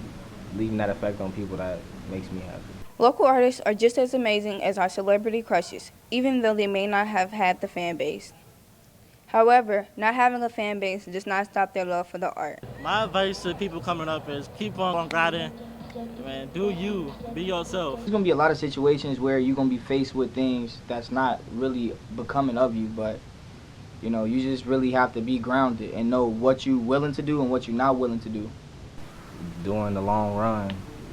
leaving that effect on people, that makes me happy. Local artists are just as amazing as our celebrity crushes, even though they may not have had the fan base. However, not having a fan base does not stop their love for the art. My advice to people coming up is keep on grinding, man. Do you, be yourself. There's gonna be a lot of situations where you're gonna be faced with things that's not really becoming of you, but you know, you just really have to be grounded and know what you're willing to do and what you're not willing to do. During the long run,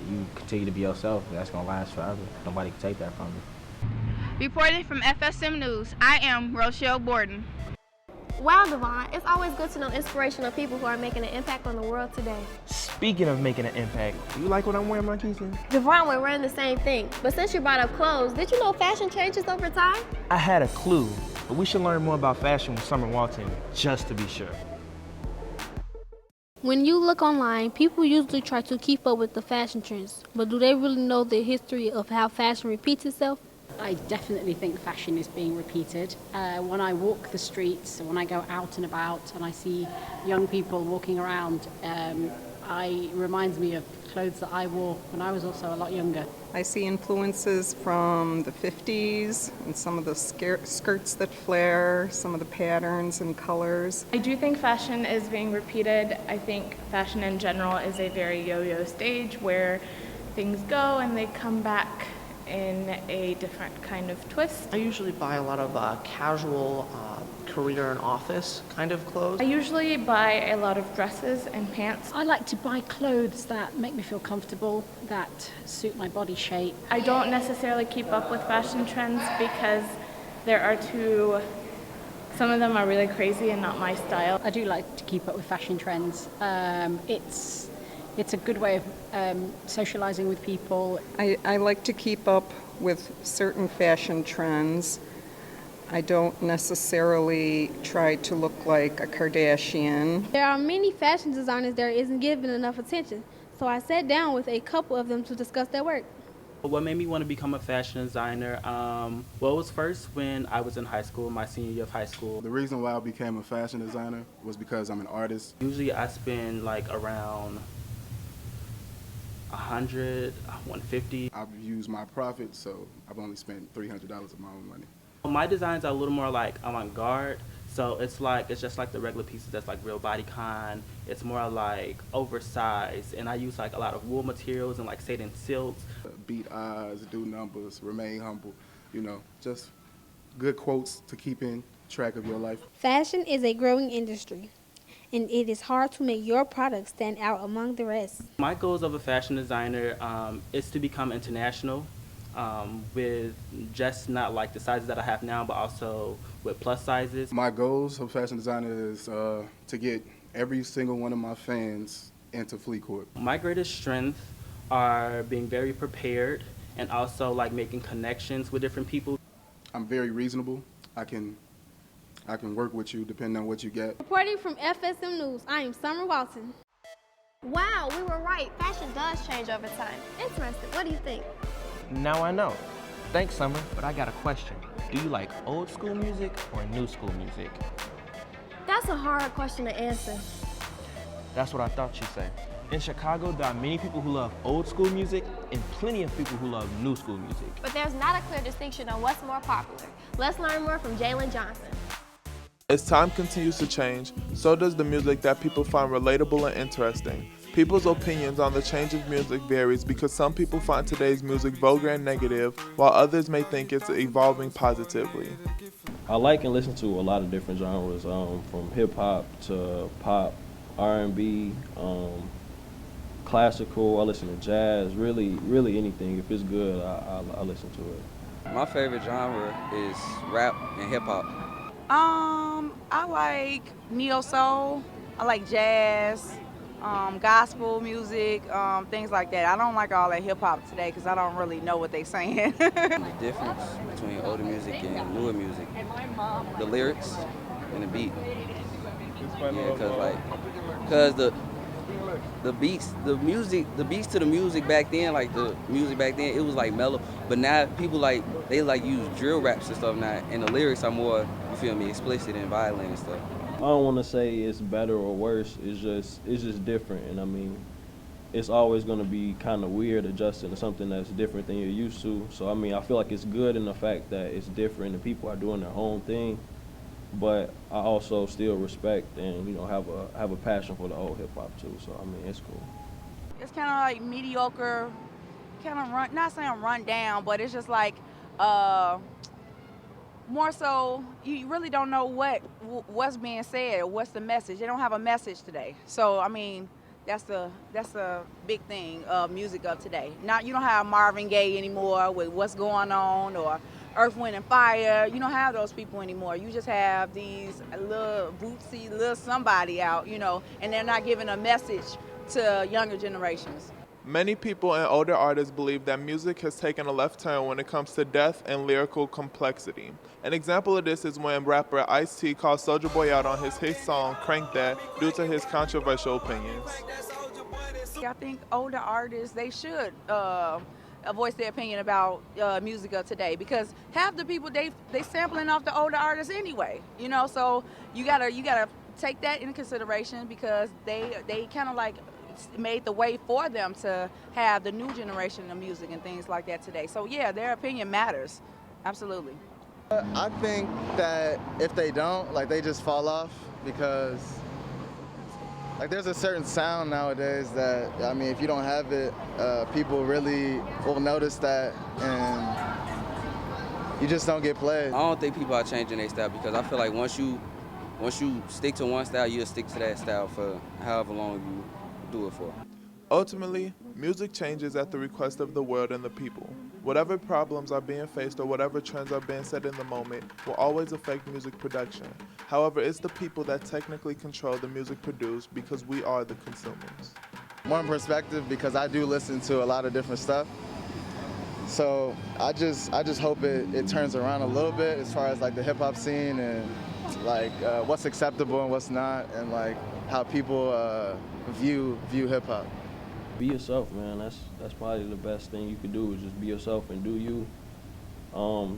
you continue to be yourself, that's gonna last forever. Nobody can take that from you. Reporting from FSM News, I am Rochelle Borden. Wow, Devon, it's always good to know inspirational people who are making an impact on the world today. Speaking of making an impact, do you like what I'm wearing, Marquise? Devon, we're wearing the same thing. But since you brought up clothes, did you know fashion changes over time? I had a clue, but we should learn more about fashion with Summer Walton, just to be sure. When you look online, people usually try to keep up with the fashion trends, but do they really know the history of how fashion repeats itself? I definitely think fashion is being repeated. When I walk the streets, when I go out and about and I see young people walking around, it reminds me of clothes that I wore when I was also a lot younger. I see influences from the 50s and some of the skirts that flare, some of the patterns and colors. I do think fashion is being repeated. I think fashion in general is a very yo-yo stage where things go and they come back in a different kind of twist. I usually buy a lot of casual career and office kind of clothes. I usually buy a lot of dresses and pants. I like to buy clothes that make me feel comfortable, that suit my body shape. I don't necessarily keep up with fashion trends because some of them are really crazy and not my style. I do like to keep up with fashion trends. It's a good way of socializing with people. I like to keep up with certain fashion trends. I don't necessarily try to look like a Kardashian. There are many fashion designers that isn't given enough attention, so I sat down with a couple of them to discuss their work. What made me want to become a fashion designer? Well, it was first when I was in high school, my senior year of high school. The reason why I became a fashion designer was because I'm an artist. Usually I spend like around 100, 150. I've used my profit, so I've only spent $300 of my own money. My designs are a little more like avant-garde, so it's just like the regular pieces that's like real bodycon. It's more like oversized, and I use like a lot of wool materials and like satin silks. Beat eyes, do numbers, remain humble, you know, just good quotes to keep in track of your life. Fashion is a growing industry, and it is hard to make your product stand out among the rest. My goals of a fashion designer is to become international. With just not like the sizes that I have now, but also with plus sizes. My goals of fashion designer is to get every single one of my fans into Fleetcourt. My greatest strengths are being very prepared and also like making connections with different people. I'm very reasonable. I can work with you depending on what you get. Reporting from FSM News, I am Summer Walton. Wow, we were right. Fashion does change over time. Interesting. What do you think? Now I know. Thanks, Summer, but I got a question. Do you like old school music or new school music? That's a hard question to answer. That's what I thought you'd say. In Chicago, there are many people who love old school music and plenty of people who love new school music. But there's not a clear distinction on what's more popular. Let's learn more from Jalen Johnson. As time continues to change, so does the music that people find relatable and interesting. People's opinions on the change of music varies because some people find today's music vulgar and negative, while others may think it's evolving positively. I like and listen to a lot of different genres, from hip-hop to pop, R&B, classical. I listen to jazz, really anything. If it's good, I listen to it. My favorite genre is rap and hip-hop. I like neo-soul, I like jazz, gospel music, things like that. I don't like all that hip-hop today because I don't really know what they're saying. The difference between older music and newer music, the lyrics and the beat. Yeah, because the beats to the music back then, it was like mellow. But now people they use drill raps and stuff now, and the lyrics are more, you feel me, explicit and violent and stuff. I don't want to say it's better or worse. It's just different, and I mean, it's always going to be kind of weird adjusting to something that's different than you're used to. So I mean, I feel like it's good in the fact that it's different and people are doing their own thing. But I also still respect and have a passion for the old hip hop too. So I mean, it's cool. It's kind of like mediocre, kind of not saying run down, but it's just like more so you really don't know what's being said or what's the message. They don't have a message today. So I mean, that's a big thing of music of today. You don't have Marvin Gaye anymore with What's Going On or Earth, Wind, and Fire. You don't have those people anymore. You just have these little bootsy, little somebody out, and they're not giving a message to younger generations. Many people and older artists believe that music has taken a left turn when it comes to depth and lyrical complexity. An example of this is when rapper Ice-T called Soulja Boy out on his hit song Crank That due to his controversial opinions. I think older artists, they should voice their opinion about music of today, because half the people they sampling off the older artists anyway, so you gotta take that into consideration, because they kind of like made the way for them to have the new generation of music and things like that today. So yeah, their opinion matters, absolutely. I think that if they don't, they just fall off, because there's a certain sound nowadays that, I mean, if you don't have it, people really will notice that, and you just don't get played. I don't think people are changing their style, because I feel like once you stick to one style, you'll stick to that style for however long you do it for. Ultimately, music changes at the request of the world and the people. Whatever problems are being faced or whatever trends are being set in the moment will always affect music production. However, it's the people that technically control the music produced, because we are the consumers. One perspective, because I do listen to a lot of different stuff. So I just hope it turns around a little bit as far as the hip hop scene and what's acceptable and what's not, and how people view hip hop. Be yourself, man. That's probably the best thing you could do, is just be yourself and do you.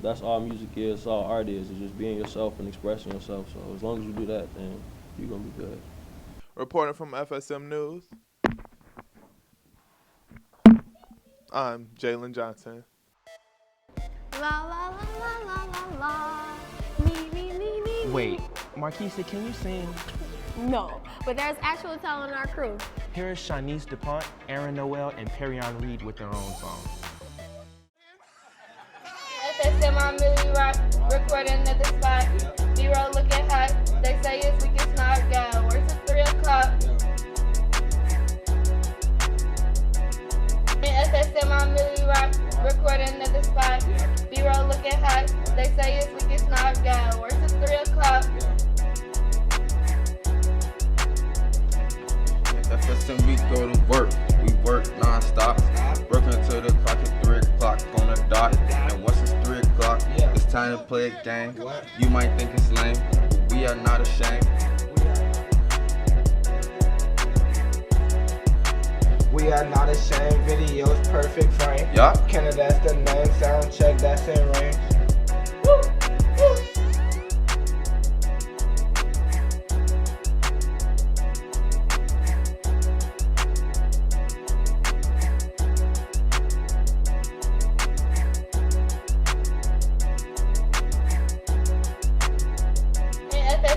That's all music is, that's all art is just being yourself and expressing yourself. So as long as you do that, then you're gonna be good. Reporting from FSM News, I'm Jalen Johnson. La la la la la la la. Wait, Marquisa, can you sing? No, but there's actual talent in our crew. Here is Shanice DuPont, Aaron Noel, and Perryon Reed with their own song. FSM on Millie Rock, recording at the spot. B-roll looking hot, they say it's we can not go. Where's the 3 o'clock? FSM on Millie Rock, recording at the spot. B-roll looking hot, they say it's we can not go. Where's the 3 o'clock? FSM, we go to work. We work non-stop. Working until the clock is 3 o'clock on the dot. And once it's 3 o'clock, it's time to play a game. You might think it's lame, but we are not ashamed. We are not ashamed. Videos perfect frame. Yeah. Canada, that's the name. Sound check, that's in range.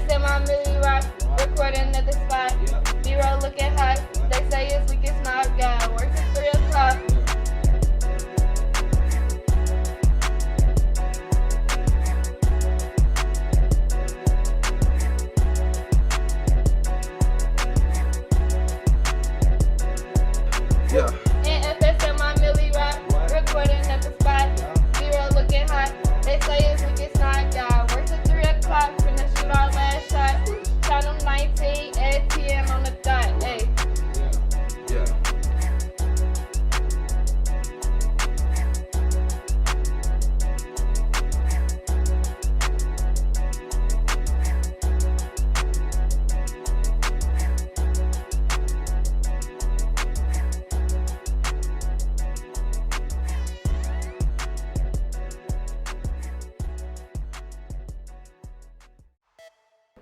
FS in my Millie Rock, recording at the spot. B-roll looking hot. They say it's weak, it's not. Go work till 3 o'clock. Yeah. NFS in my Millie Rock, recording at the spot. B-roll looking hot. They say it's weak, it's not. God, work till 3 o'clock. Finna shoot our last shot. Shot them 19, ATM on the dot. Hey. Yeah.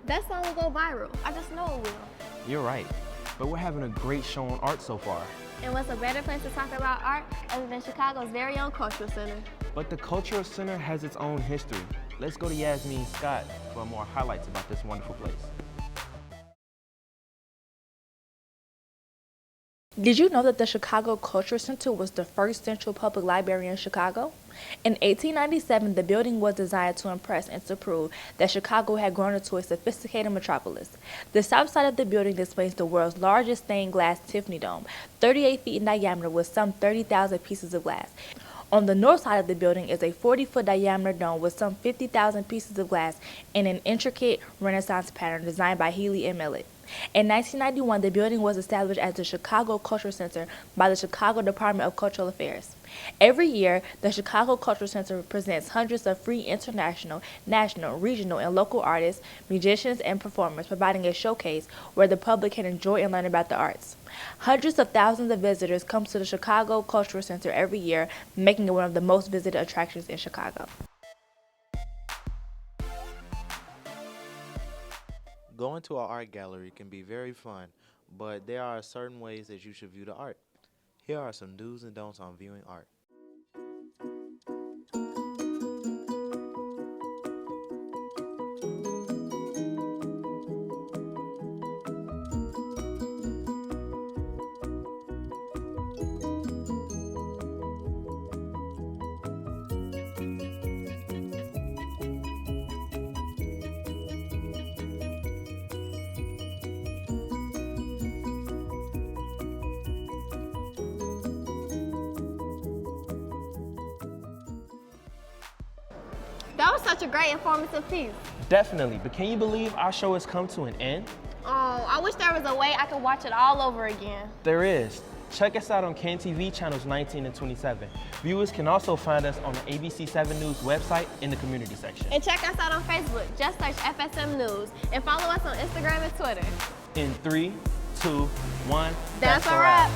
That song will go viral. I just know it will. You're right, but we're having a great show on art so far. And what's a better place to talk about art other than Chicago's very own Cultural Center? But the Cultural Center has its own history. Let's go to Yasmin Scott for more highlights about this wonderful place. Did you know that the Chicago Cultural Center was the first central public library in Chicago? In 1897, the building was designed to impress and to prove that Chicago had grown into a sophisticated metropolis. The south side of the building displays the world's largest stained glass Tiffany dome, 38 feet in diameter with some 30,000 pieces of glass. On the north side of the building is a 40-foot diameter dome with some 50,000 pieces of glass in an intricate Renaissance pattern designed by Healy and Millet. In 1991, the building was established as the Chicago Cultural Center by the Chicago Department of Cultural Affairs. Every year, the Chicago Cultural Center presents hundreds of free international, national, regional, and local artists, musicians, and performers, providing a showcase where the public can enjoy and learn about the arts. Hundreds of thousands of visitors come to the Chicago Cultural Center every year, making it one of the most visited attractions in Chicago. Going to an art gallery can be very fun, but there are certain ways that you should view the art. Here are some do's and don'ts on viewing art. That was such a great informative piece. Definitely, but can you believe our show has come to an end? Oh, I wish there was a way I could watch it all over again. There is. Check us out on KNTV channels 19 and 27. Viewers can also find us on the ABC 7 News website in the community section. And check us out on Facebook. Just search FSM News. And follow us on Instagram and Twitter. In 3, 2, 1, that's a wrap.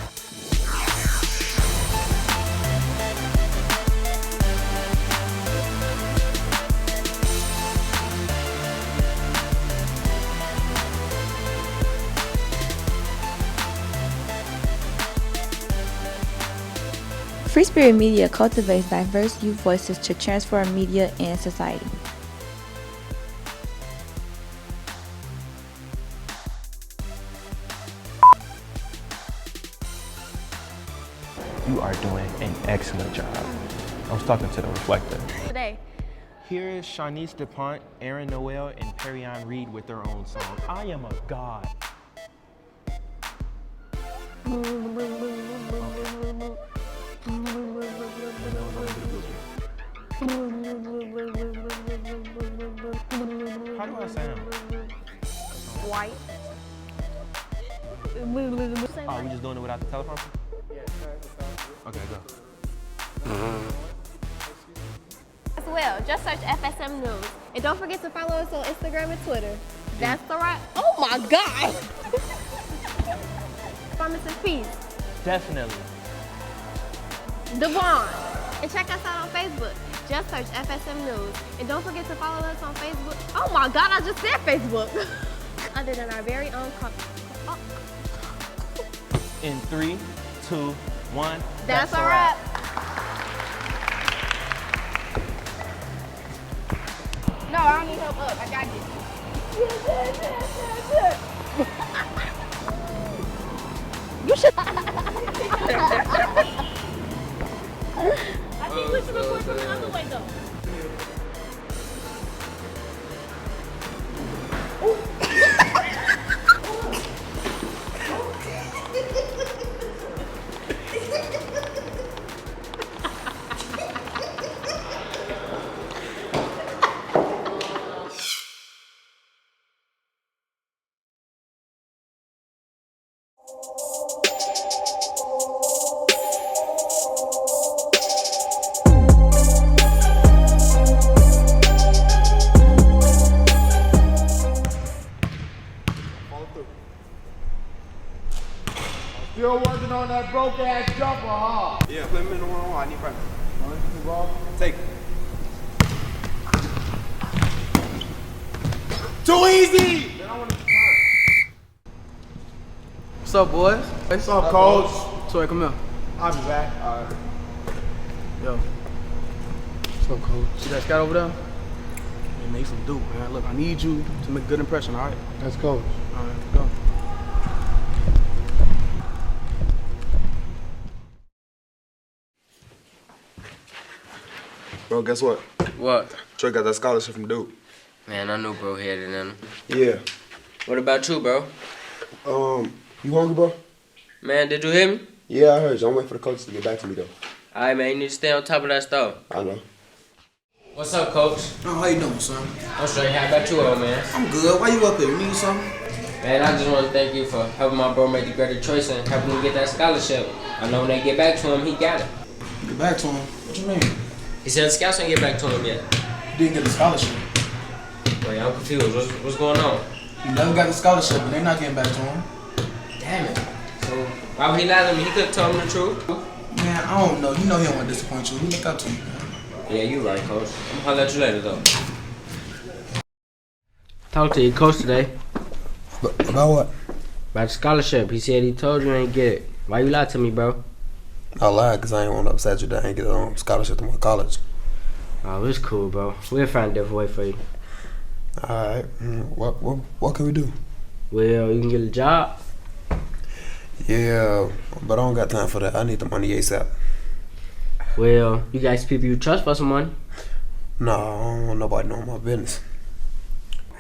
Free Spirit Media cultivates diverse youth voices to transform media and society. You are doing an excellent job. I was talking to the reflector. Today. Here is Shanice DuPont, Aaron Noel, and Perryon Reed with their own song, I Am a God. How do I sound? White. Oh, we just doing it without the teleprompter? Okay, go. As well, just search FSM News. And don't forget to follow us on Instagram and Twitter. That's the right. Oh my God! Pharmacist Peace. Definitely. Devon. And check us out on Facebook. Just search FSM News. And don't forget to follow us on Facebook. Oh my God, I just said Facebook. Other than our very own In 3, 2, 1. That's a wrap. No, I don't need help up. I got this. You should. I think we should record from the other way though. Still working on that broke ass jumper, huh? Yeah, play him in the one-on-one. I need practice. Ball. Take it. Too easy! What's up, boys? What's up, coach? Sorry, come here. I'll be back. All right. Yo. What's up, coach? See that scout over there? Man, make some do, man. Look, I need you to make a good impression, all right? That's coach. All right, go. Bro, guess what? What? Trey got that scholarship from Duke. Man, I knew bro had it in him. Yeah. What about you, bro? You hungry, bro? Man, did you hear me? Yeah, I heard you. I'm waiting for the coaches to get back to me, though. All right, man, you need to stay on top of that stuff. I know. What's up, coach? Oh, how you doing, son? I'm straight. How about you, old man? I'm good. Why you up here? You need something? Man, I just want to thank you for helping my bro make the greater choice and helping him get that scholarship. I know when they get back to him, he got it. Get back to him? What you mean? He said the scouts didn't get back to him yet. You didn't get the scholarship. Wait, I'm confused. What's going on? He never got the scholarship, but they're not getting back to him. Damn it. So, why would he lie to me? He could have told me the truth. Man, I don't know. You know he don't want to disappoint you. He look up to you, man. Yeah, you right, coach. I'm gonna holler at you later, though. Talk to your coach today. About what? About the scholarship. He said he told you ain't get it. Why you lied to me, bro? I lied because I ain't want to upset you that I ain't get a scholarship to my college. Oh, it's cool, bro. We'll find a different way for you. Alright. What can we do? Well, you can get a job. Yeah, but I don't got time for that. I need the money ASAP. Well, you guys people you trust for some money. No, I don't want nobody knowing my business.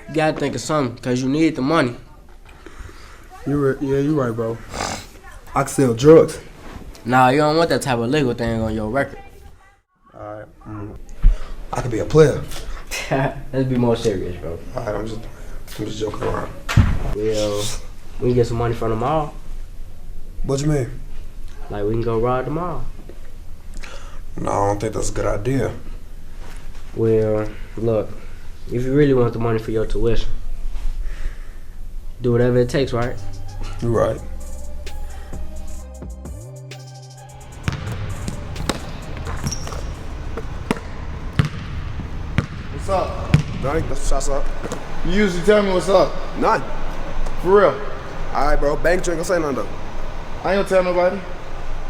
You gotta think of something, because you need the money. You right, bro. I can sell drugs. Nah, you don't want that type of legal thing on your record. Alright. I could be a player. Let's be more serious, bro. Alright, I'm just joking around. Well, we can get some money from the mall. What you mean? Like we can go rob the mall. No, I don't think that's a good idea. Well, look, if you really want the money for your tuition, do whatever it takes, right? You're right. What's up? Nothing. That's what's up. You usually tell me what's up. None. For real. Alright, bro. Bank drink. Don't say nothing, though. I ain't gonna tell nobody.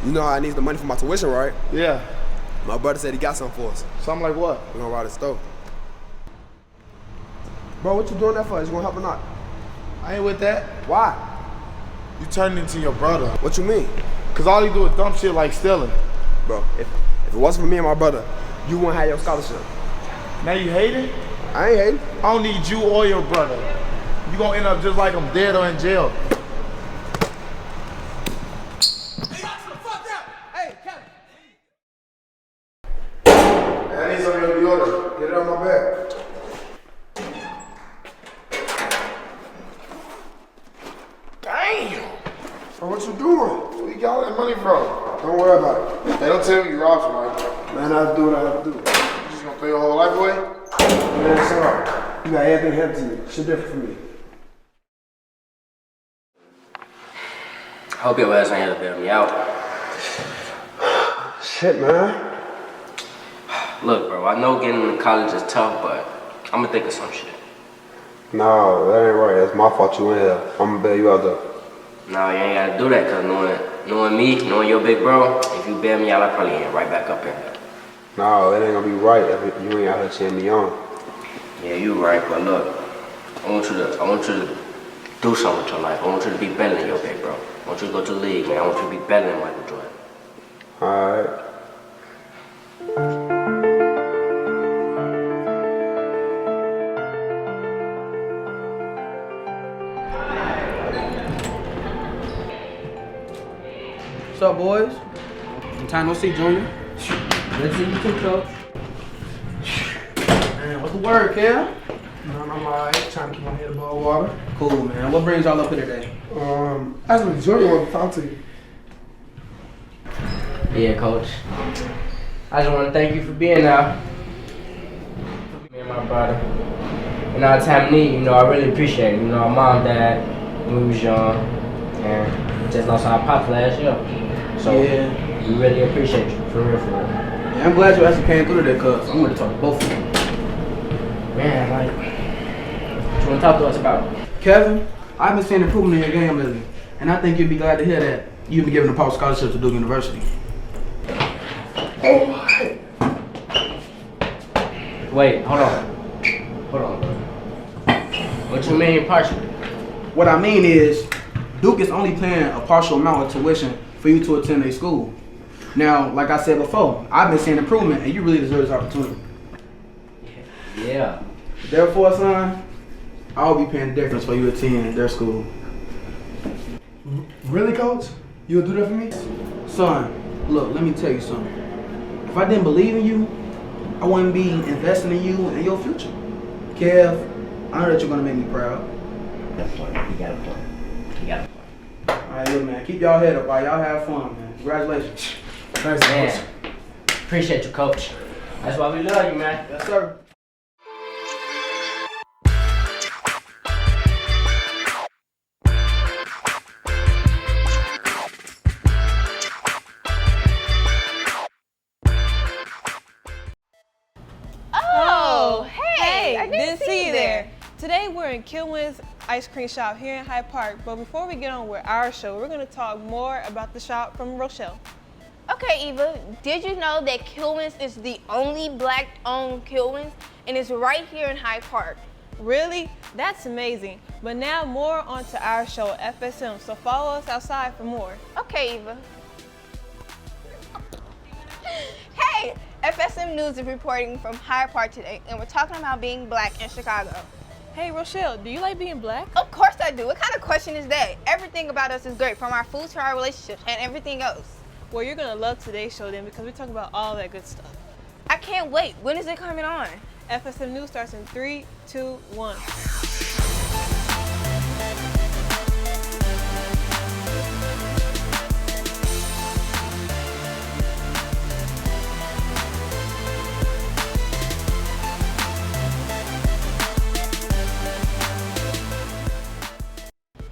You know I need the money for my tuition, right? Yeah. My brother said he got something for us. Something like what? We're gonna rob the store. Bro, what you doing that for? Is you gonna help or not? I ain't with that. Why? You turned into your brother. What you mean? Cause all you do is dumb shit like stealing. Bro, if it wasn't for me and my brother, you wouldn't have your scholarship. Now you hating? I ain't hating. I don't need you or your brother. You gonna end up just like him, dead or in jail. I need some of your deodorant. Get it on my back. Damn! Bro, what you doing? Where you got all that money from? Don't worry about it. They don't tell me you robbed somebody. Man, I have to do what I have to do. You just gonna throw your whole life away? Man, it's alright. You got everything happen to you. Shit different for me. I hope your ass ain't here to bail me out. Shit, man. Look, bro, I know getting into college is tough, but I'm gonna think of some shit. No, that ain't right. That's my fault you in here. I'm gonna bail you out though. No, you ain't gotta do that, cause knowing me, knowing your big bro, if you bail me out, I probably ain't right back up here. No, that ain't gonna be right if you ain't out here cheering me on. Yeah, you right, but look, I want you to do something with your life. I want you to be better than your big bro. I want you to go to the league, man. I want you to be better than Michael Jordan. Alright. What's up, boys? Long time no see, Junior. Good to see you too, Coach. Man, what's the word, Kel? Man, I'm alright, trying to keep my head above water. Cool, man. What brings y'all up here today? Actually, Junior wants to talk to you. Yeah, Coach. I just want to thank you for being there. Me and my brother. In our time of need, I really appreciate it. Our mom, dad, when we was young, and just lost our pops last year. So, yeah, we really appreciate you, for real, for real. Yeah, I'm glad you actually came through today, cuz I'm going to talk to both of you. Man, what you want to talk to us about? Kevin, I've been seeing improvement in your game lately, and I think you'd be glad to hear that you've been given a Paul Scholarship to Duke University. Wait, hold on. What you mean partial? What I mean is, Duke is only paying a partial amount of tuition for you to attend a school. Now, like I said before, I've been seeing improvement, and you really deserve this opportunity. Yeah. Therefore, son, I'll be paying the difference for you to attend their school. Really, Coach? You'll do that for me? Son, look, let me tell you something. If I didn't believe in you, I wouldn't be investing in you and your future. Kev, I know that you're gonna make me proud. You got a point. Alright, look, man, keep y'all head up, alright? Y'all have fun, man. Congratulations. Thanks, Man, appreciate you, Coach. That's why we love you, man. Yes, sir. Oh, hey! I didn't see you there. Today we're in Kilwin's Ice Cream Shop here in Hyde Park, but before we get on with our show, we're going to talk more about the shop from Rochelle. Okay, Eva, did you know that Kilwin's is the only black-owned Kilwin's, and it's right here in Hyde Park? Really? That's amazing. But now more on to our show, FSM, so follow us outside for more. Okay, Eva. Hey! FSM News is reporting from Hyde Park today, and we're talking about being black in Chicago. Hey, Rochelle, do you like being black? Of course I do. What kind of question is that? Everything about us is great, from our food to our relationships and everything else. Well, you're going to love today's show then, because we talk about all that good stuff. I can't wait. When is it coming on? FSM News starts in 3, 2, 1.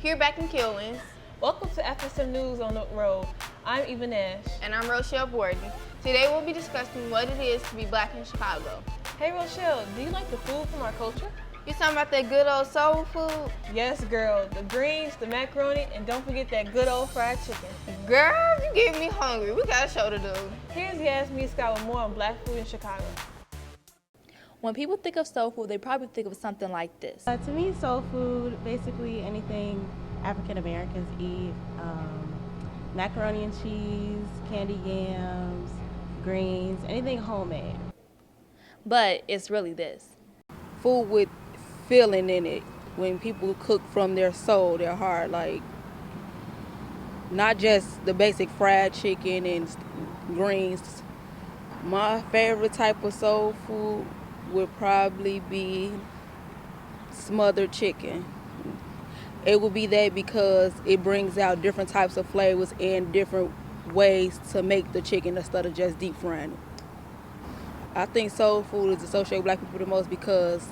Here back in Kilwin's. Welcome to FSM News on the Road. I'm Eva Nash. And I'm Rochelle Borden. Today we'll be discussing what it is to be black in Chicago. Hey Rochelle, do you like the food from our culture? You talking about that good old soul food? Yes, girl. The greens, the macaroni, and don't forget that good old fried chicken. Girl, you getting me hungry. We got a show to do. Here's Yasmin Scott with more on black food in Chicago. When people think of soul food, they probably think of something like this. To me, soul food, basically anything African Americans eat. Macaroni and cheese, candy yams, greens, anything homemade. But it's really this. Food with feeling in it. When people cook from their soul, their heart, like not just the basic fried chicken and greens. My favorite type of soul food would probably be smothered chicken. It would be that because it brings out different types of flavors and different ways to make the chicken instead of just deep frying it. I think soul food is associated with black people the most because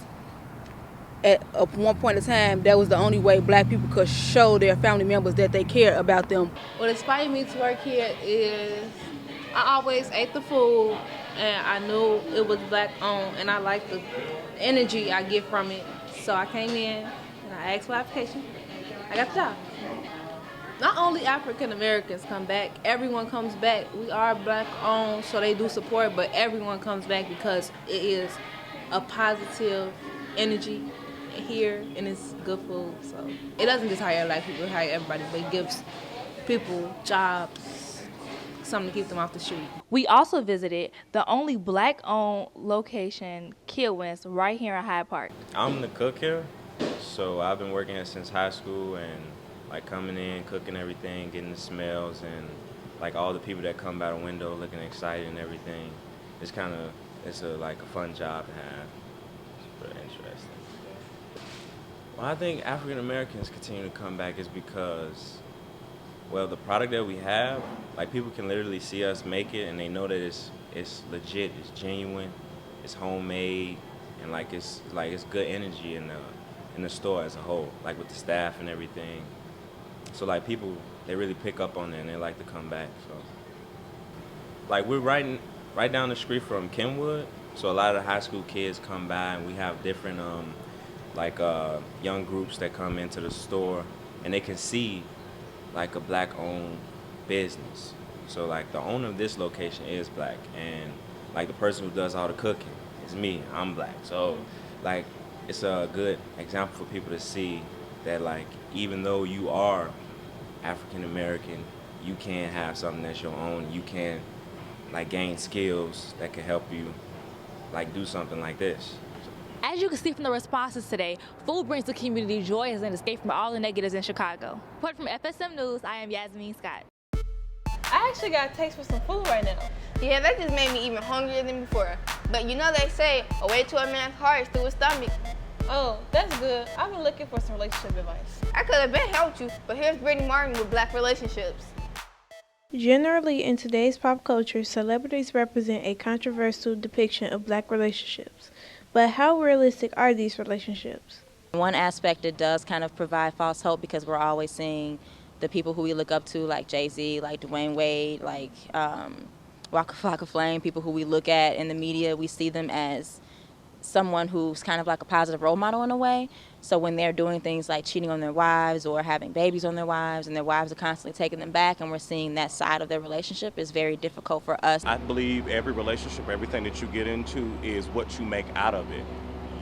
at one point in time, that was the only way black people could show their family members that they care about them. What inspired me to work here is I always ate the food and I knew it was black owned and I liked the energy I get from it. So I came in and I asked for application. I got the job. Not only African Americans come back, everyone comes back. We are black owned, so they do support, but everyone comes back because it is a positive energy here, and it's good food. So it doesn't just hire black people, it hire everybody, but it gives people jobs, something to keep them off the street. We also visited the only black-owned location, Kilwins, right here in Hyde Park. I'm the cook here, so I've been working here since high school, and like coming in, cooking everything, getting the smells, and like all the people that come by the window looking excited and everything. It's like a fun job to have. It's pretty interesting. Well, I think African Americans continue to come back is because, well, the product that we have, like people can literally see us make it and they know that it's legit, it's genuine, it's homemade, and like it's good energy in the store as a whole, like with the staff and everything. So like people, they really pick up on it and they like to come back. So like we're right down the street from Kenwood, so a lot of the high school kids come by and we have different young groups that come into the store and they can see like a black-owned business. So like the owner of this location is black, and like the person who does all the cooking is me. I'm black. So like it's a good example for people to see that like even though you are African American, you can have something that's your own. You can like gain skills that can help you like do something like this. As you can see from the responses today, food brings the community joy as an escape from all the negatives in Chicago. Reporting from FSM News, I am Yasmin Scott. I actually got a taste for some food right now. Yeah, that just made me even hungrier than before. But you know they say, a way to a man's heart is through his stomach. Oh, that's good. I've been looking for some relationship advice. I could have been helped you, but here's Brittany Martin with Black Relationships. Generally, in today's pop culture, celebrities represent a controversial depiction of black relationships. But how realistic are these relationships? One aspect, it does kind of provide false hope because we're always seeing the people who we look up to, like Jay-Z, like Dwayne Wade, like Waka Flocka Flame, people who we look at in the media, we see them as someone who's kind of like a positive role model in a way. So when they're doing things like cheating on their wives or having babies on their wives and their wives are constantly taking them back and we're seeing that side of their relationship, is very difficult for us. I believe every relationship, everything that you get into is what you make out of it.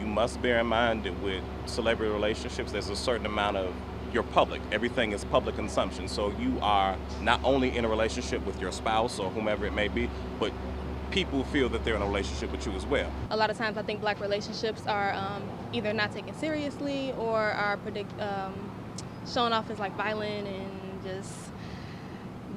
You must bear in mind that with celebrity relationships, there's a certain amount of your public. Everything is public consumption. So you are not only in a relationship with your spouse or whomever it may be, but people feel that they're in a relationship with you as well. A lot of times I think black relationships are either not taken seriously or are shown off as like violent and just,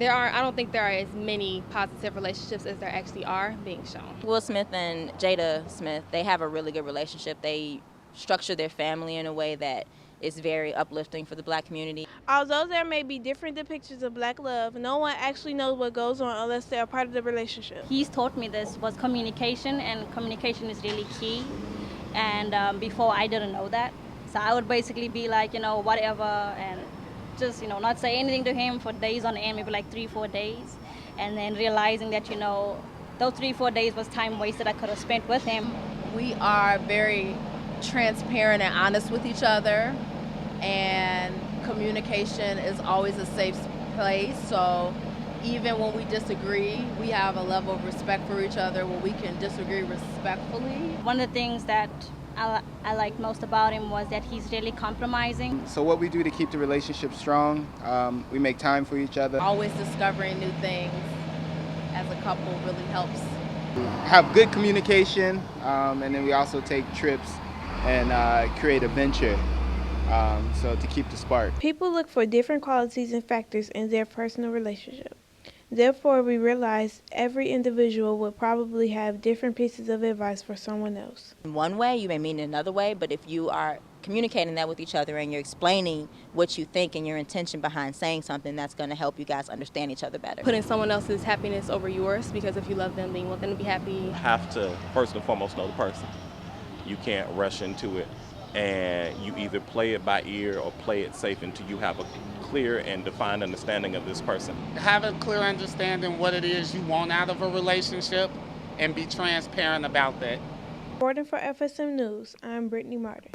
I don't think there are as many positive relationships as there actually are being shown. Will Smith and Jada Smith, they have a really good relationship. They structure their family in a way that is very uplifting for the black community. Although there may be different depictions of black love, no one actually knows what goes on unless they're a part of the relationship. He's taught me this was communication, and communication is really key. And before I didn't know that. So I would basically be like, whatever, and just, not say anything to him for days on end, maybe like 3-4 days. And then realizing that, those 3-4 days was time wasted I could have spent with him. We are very transparent and honest with each other, and communication is always a safe place. So even when we disagree, we have a level of respect for each other where we can disagree respectfully. One of the things that I liked most about him was that he's really compromising. So what we do to keep the relationship strong, we make time for each other. Always discovering new things as a couple really helps. Have good communication, and then we also take trips and create a venture, so to keep the spark. People look for different qualities and factors in their personal relationship. Therefore, we realize every individual will probably have different pieces of advice for someone else. In one way, you may mean it another way, but if you are communicating that with each other and you're explaining what you think and your intention behind saying something, that's going to help you guys understand each other better. Putting someone else's happiness over yours, because if you love them, then you want them to be happy. You have to, first and foremost, know the person. You can't rush into it, and you either play it by ear or play it safe until you have a clear and defined understanding of this person. Have a clear understanding what it is you want out of a relationship and be transparent about that. Reporting for FSM News, I'm Brittany Martin.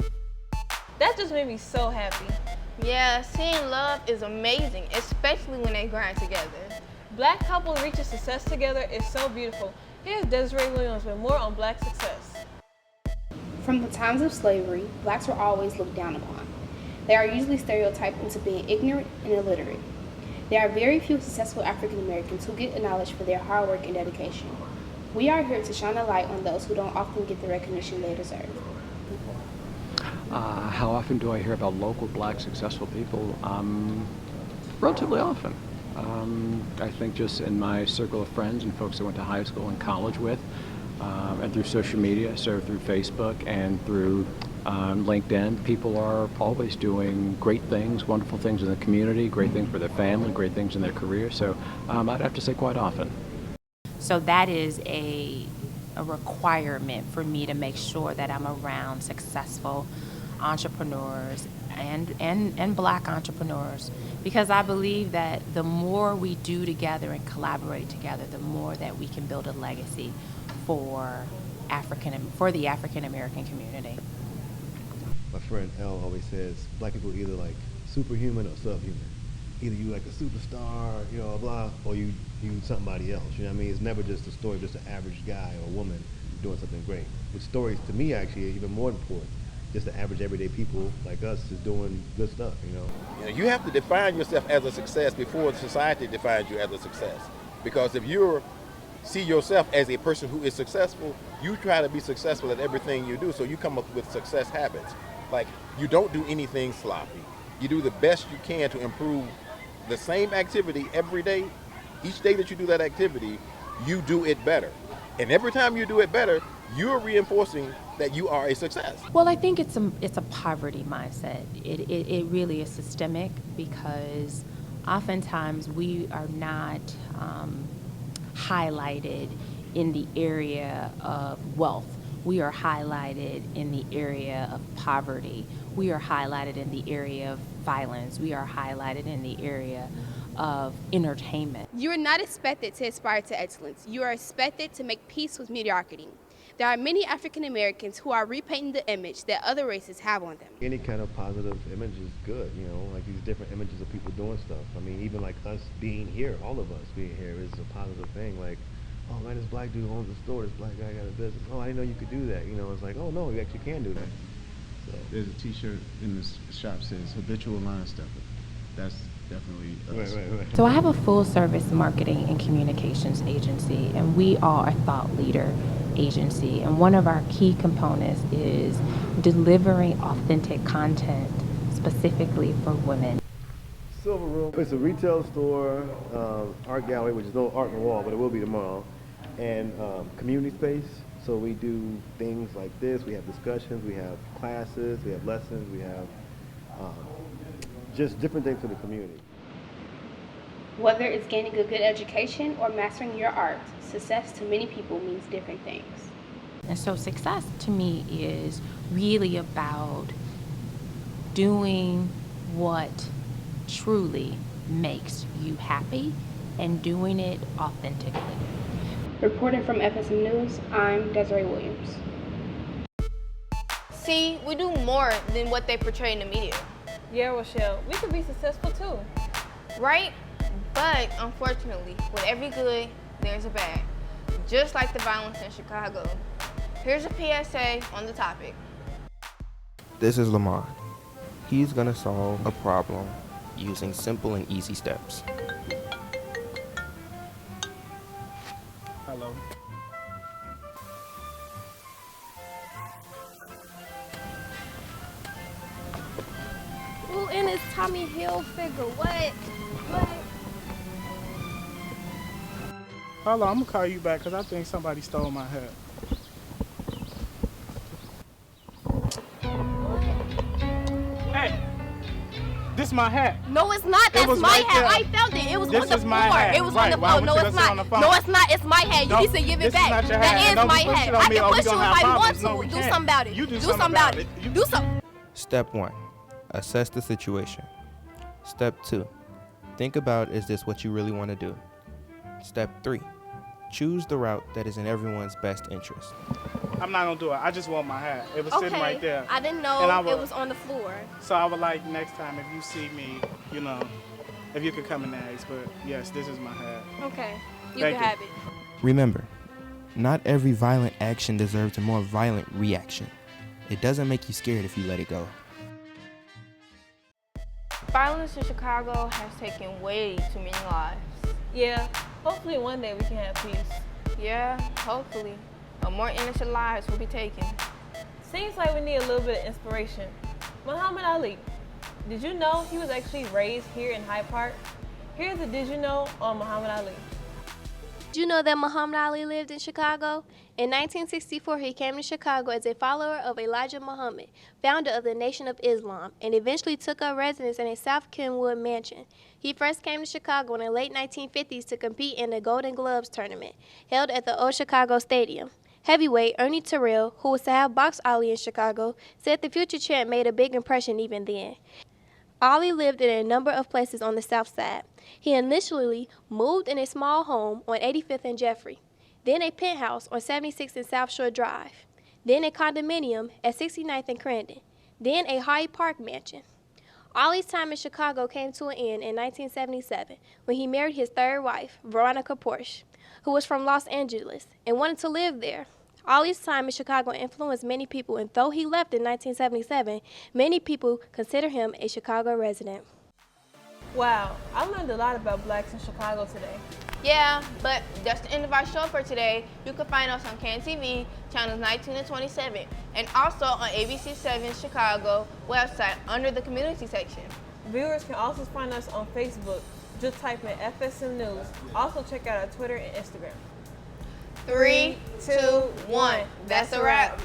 That just made me so happy. Yeah, seeing love is amazing, especially when they grind together. Black couples reaching success together is so beautiful. Here's Desiree Williams with more on Black success. From the times of slavery, blacks were always looked down upon. They are usually stereotyped into being ignorant and illiterate. There are very few successful African Americans who get acknowledged for their hard work and dedication. We are here to shine a light on those who don't often get the recognition they deserve. How often do I hear about local black successful people? Relatively often. I think just in my circle of friends and folks I went to high school and college with, and through social media, so through Facebook and through LinkedIn, people are always doing great things, wonderful things in the community, great things for their family, great things in their career. So I'd have to say quite often. So that is a requirement for me to make sure that I'm around successful entrepreneurs and black entrepreneurs, because I believe that the more we do together and collaborate together, the more that we can build a legacy for the African American community. My friend L always says black people are either like superhuman or subhuman. Either you like a superstar, you know, blah, or you somebody else. You know what I mean? It's never just a story of just an average guy or woman doing something great. Which stories to me actually are even more important. Just the average everyday people like us is doing good stuff, you know. You know, you have to define yourself as a success before society defines you as a success. Because if you see yourself as a person who is successful, you try to be successful at everything you do, so you come up with success habits. Like, you don't do anything sloppy. You do the best you can to improve the same activity every day. Each day that you do that activity, you do it better. And every time you do it better, you're reinforcing that you are a success. Well, I think it's a poverty mindset. It really is systemic, because oftentimes we are not highlighted in the area of wealth. We are highlighted in the area of poverty. We are highlighted in the area of violence. We are highlighted in the area of entertainment. You are not expected to aspire to excellence. You are expected to make peace with mediocrity. There are many African Americans who are repainting the image that other races have on them. Any kind of positive image is good, you know, like these different images of people doing stuff. I mean, even like us being here, all of us being here is a positive thing. Like, oh man, this black dude owns a store, this black guy got a business. Oh, I didn't know you could do that. You know, it's like, oh no, you actually can do that. So. There's a t-shirt in the shop says habitual line stepper. That's definitely us. Right. So I have a full service marketing and communications agency, and we are a thought leader agency. And one of our key components is delivering authentic content specifically for women. Silver Room. It's a retail store, art gallery, which is no art on the wall, but it will be tomorrow, and community space. So we do things like this. We have discussions, we have classes, we have lessons, we have just different things for the community. Whether it's gaining a good education or mastering your art, success to many people means different things. And so success to me is really about doing what truly makes you happy and doing it authentically. Reporting from FSM News, I'm Desiree Williams. See, we do more than what they portray in the media. Yeah, Rochelle, we could be successful too. Right? But unfortunately, with every good, there's a bad. Just like the violence in Chicago. Here's a PSA on the topic. This is Lamar. He's gonna solve a problem using simple and easy steps. Hello. Ooh, and it's Tommy Hilfiger. What? Hold on, I'm gonna call you back because I think somebody stole my hat. Hey, this is my hat. No, it's not. That's my hat. I found it. It was on the floor. It was on the floor. No, it's not. No, it's not. It's my hat. You need to give it back. That is my hat. I can push you if I want to. Do something about it. Do something about it. Do something. Step 1. Assess the situation. Step 2. Think about, is this what you really want to do? Step 3. Choose the route that is in everyone's best interest. I'm not gonna do it. I just want my hat. It was sitting right there. I didn't know it was on the floor. So I would like next time if you see me, you know, if you could come and ask. But yes, this is my hat. Okay, you Thank can have it. Remember, not every violent action deserves a more violent reaction. It doesn't make you scared if you let it go. Violence in Chicago has taken way too many lives. Yeah, hopefully one day we can have peace. Yeah, hopefully. But more innocent lives will be taken. Seems like we need a little bit of inspiration. Muhammad Ali. Did you know he was actually raised here in Hyde Park? Here's a Did You Know on Muhammad Ali. Did you know that Muhammad Ali lived in Chicago? In 1964, he came to Chicago as a follower of Elijah Muhammad, founder of the Nation of Islam, and eventually took up residence in a South Kenwood mansion. He first came to Chicago in the late 1950s to compete in the Golden Gloves tournament, held at the Old Chicago Stadium. Heavyweight Ernie Terrell, who was to have boxed Ali in Chicago, said the future champ made a big impression even then. Ali lived in a number of places on the South Side. He initially moved in a small home on 85th and Jeffrey, then a penthouse on 76th and South Shore Drive, then a condominium at 69th and Crandon, then a Hyde Park mansion. Ali's time in Chicago came to an end in 1977 when he married his third wife, Veronica Porsche, who was from Los Angeles and wanted to live there. Ali's time in Chicago influenced many people, and though he left in 1977, many people consider him a Chicago resident. Wow, I learned a lot about blacks in Chicago today. Yeah, but that's the end of our show for today. You can find us on KNTV, channels 19 and 27, and also on ABC7 Chicago website under the community section. Viewers can also find us on Facebook. Just type in FSM News. Also check out our Twitter and Instagram. 3, 2, 1. That's a wrap.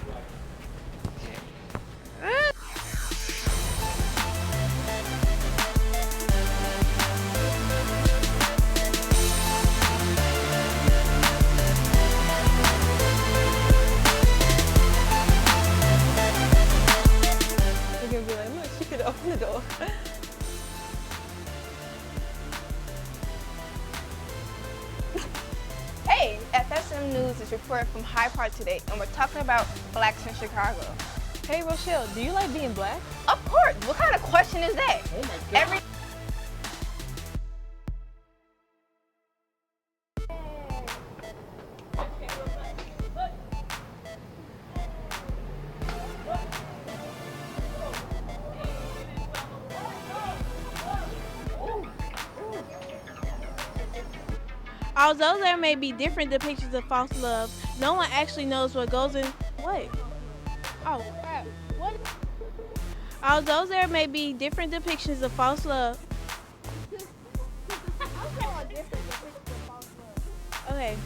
You're gonna be like, look, she could open the door. Hey, FSM News is reporting from Hyde Park today, and we're talking about blacks in Chicago. Hey, Rochelle, do you like being black? Of course. What kind of question is that? Oh my God. Although there may be different depictions of false love, no one actually knows what goes in. What? Oh, crap. What? Although there may be different depictions of false love. Okay.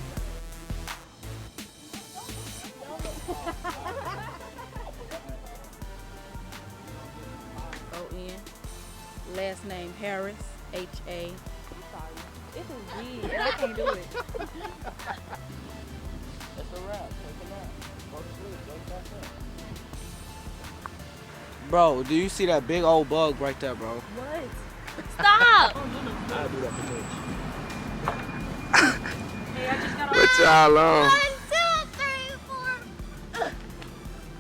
O-N. Last name Harris, H-A. It's a G, and I can't do it. That's a wrap. Take a nap. Go to sleep. Wake back up. Bro, do you see that big old bug right there, bro? What? Stop! I'll do that for you. Hey, I just got What y'all on? 1, 2,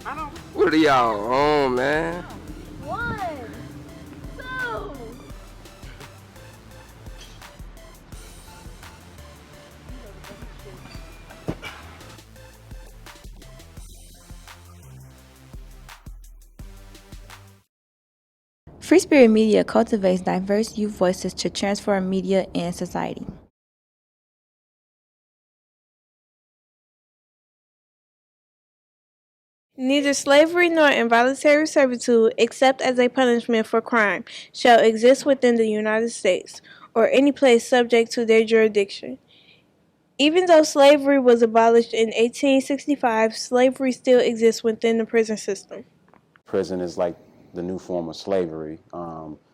3, 4. What are y'all on, man? 1, 2. Free Spirit Media cultivates diverse youth voices to transform media and society. Neither slavery nor involuntary servitude, except as a punishment for crime, shall exist within the United States, or any place subject to their jurisdiction. Even though slavery was abolished in 1865, slavery still exists within the prison system. Prison is like the new form of slavery,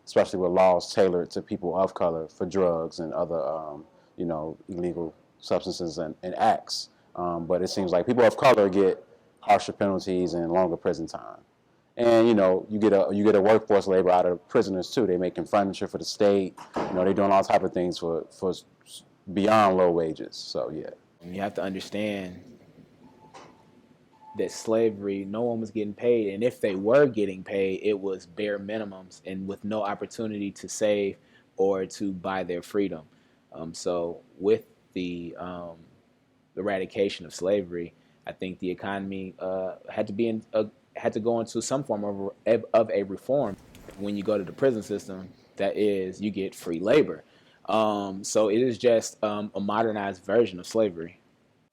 especially with laws tailored to people of color for drugs and other, illegal substances and acts. But it seems like people of color get harsher penalties and longer prison time. And you get a workforce labor out of prisoners too. They're making furniture for the state. They're doing all type of things for beyond low wages. So yeah. You have to understand that slavery, no one was getting paid, and if they were getting paid, it was bare minimums and with no opportunity to save or to buy their freedom. So with the eradication of slavery, I think the economy had had to go into some form of a reform. When you go to the prison system, that is, you get free labor. So it is just a modernized version of slavery.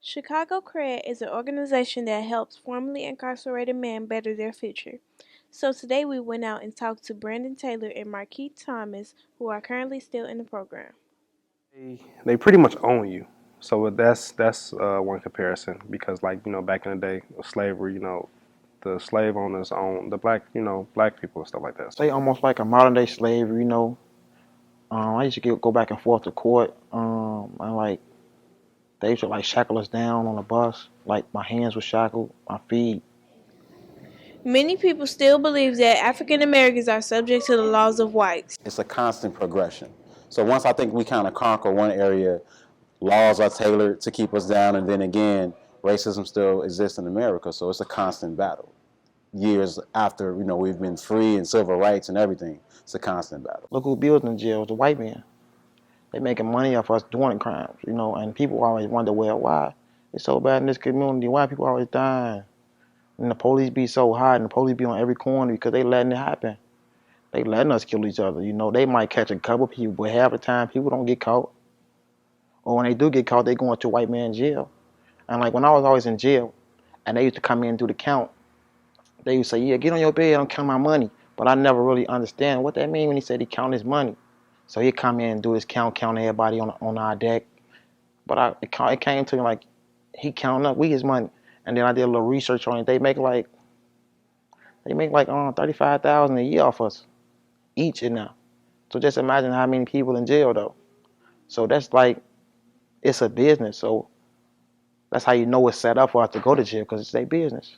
Chicago Cred is an organization that helps formerly incarcerated men better their future. So today we went out and talked to Brandon Taylor and Marquise Thomas, who are currently still in the program. They pretty much own you. So that's one comparison, because like, back in the day of slavery, the slave owners own the black people and stuff like that. Say almost like a modern day slavery, I used to go back and forth to court, and like they used to like shackle us down on the bus, like my hands were shackled, my feet. Many people still believe that African Americans are subject to the laws of whites. It's a constant progression. So once I think we kind of conquer one area, laws are tailored to keep us down, and then again, racism still exists in America, so it's a constant battle. Years after, we've been free and civil rights and everything, it's a constant battle. Look who builds in jail, the white man. They making money off us doing crimes, and people always wonder, well, why it's so bad in this community? Why people always dying? And the police be so hot, and the police be on every corner because they letting it happen. They letting us kill each other. They might catch a couple people, but half the time people don't get caught. Or when they do get caught, they go into white man jail. And like when I was always in jail, and they used to come in and do the count, they used to say, yeah, get on your bed, I'm counting my money. But I never really understand what that mean when he said he count his money. So he'd come in and do his count everybody on our deck. But it came to me like, he counting up, we his money. And then I did a little research on it. They make like $35,000 a year off us each in now. So just imagine how many people in jail though. So that's like, it's a business. So that's how you know it's set up for us to go to jail, because it's their business.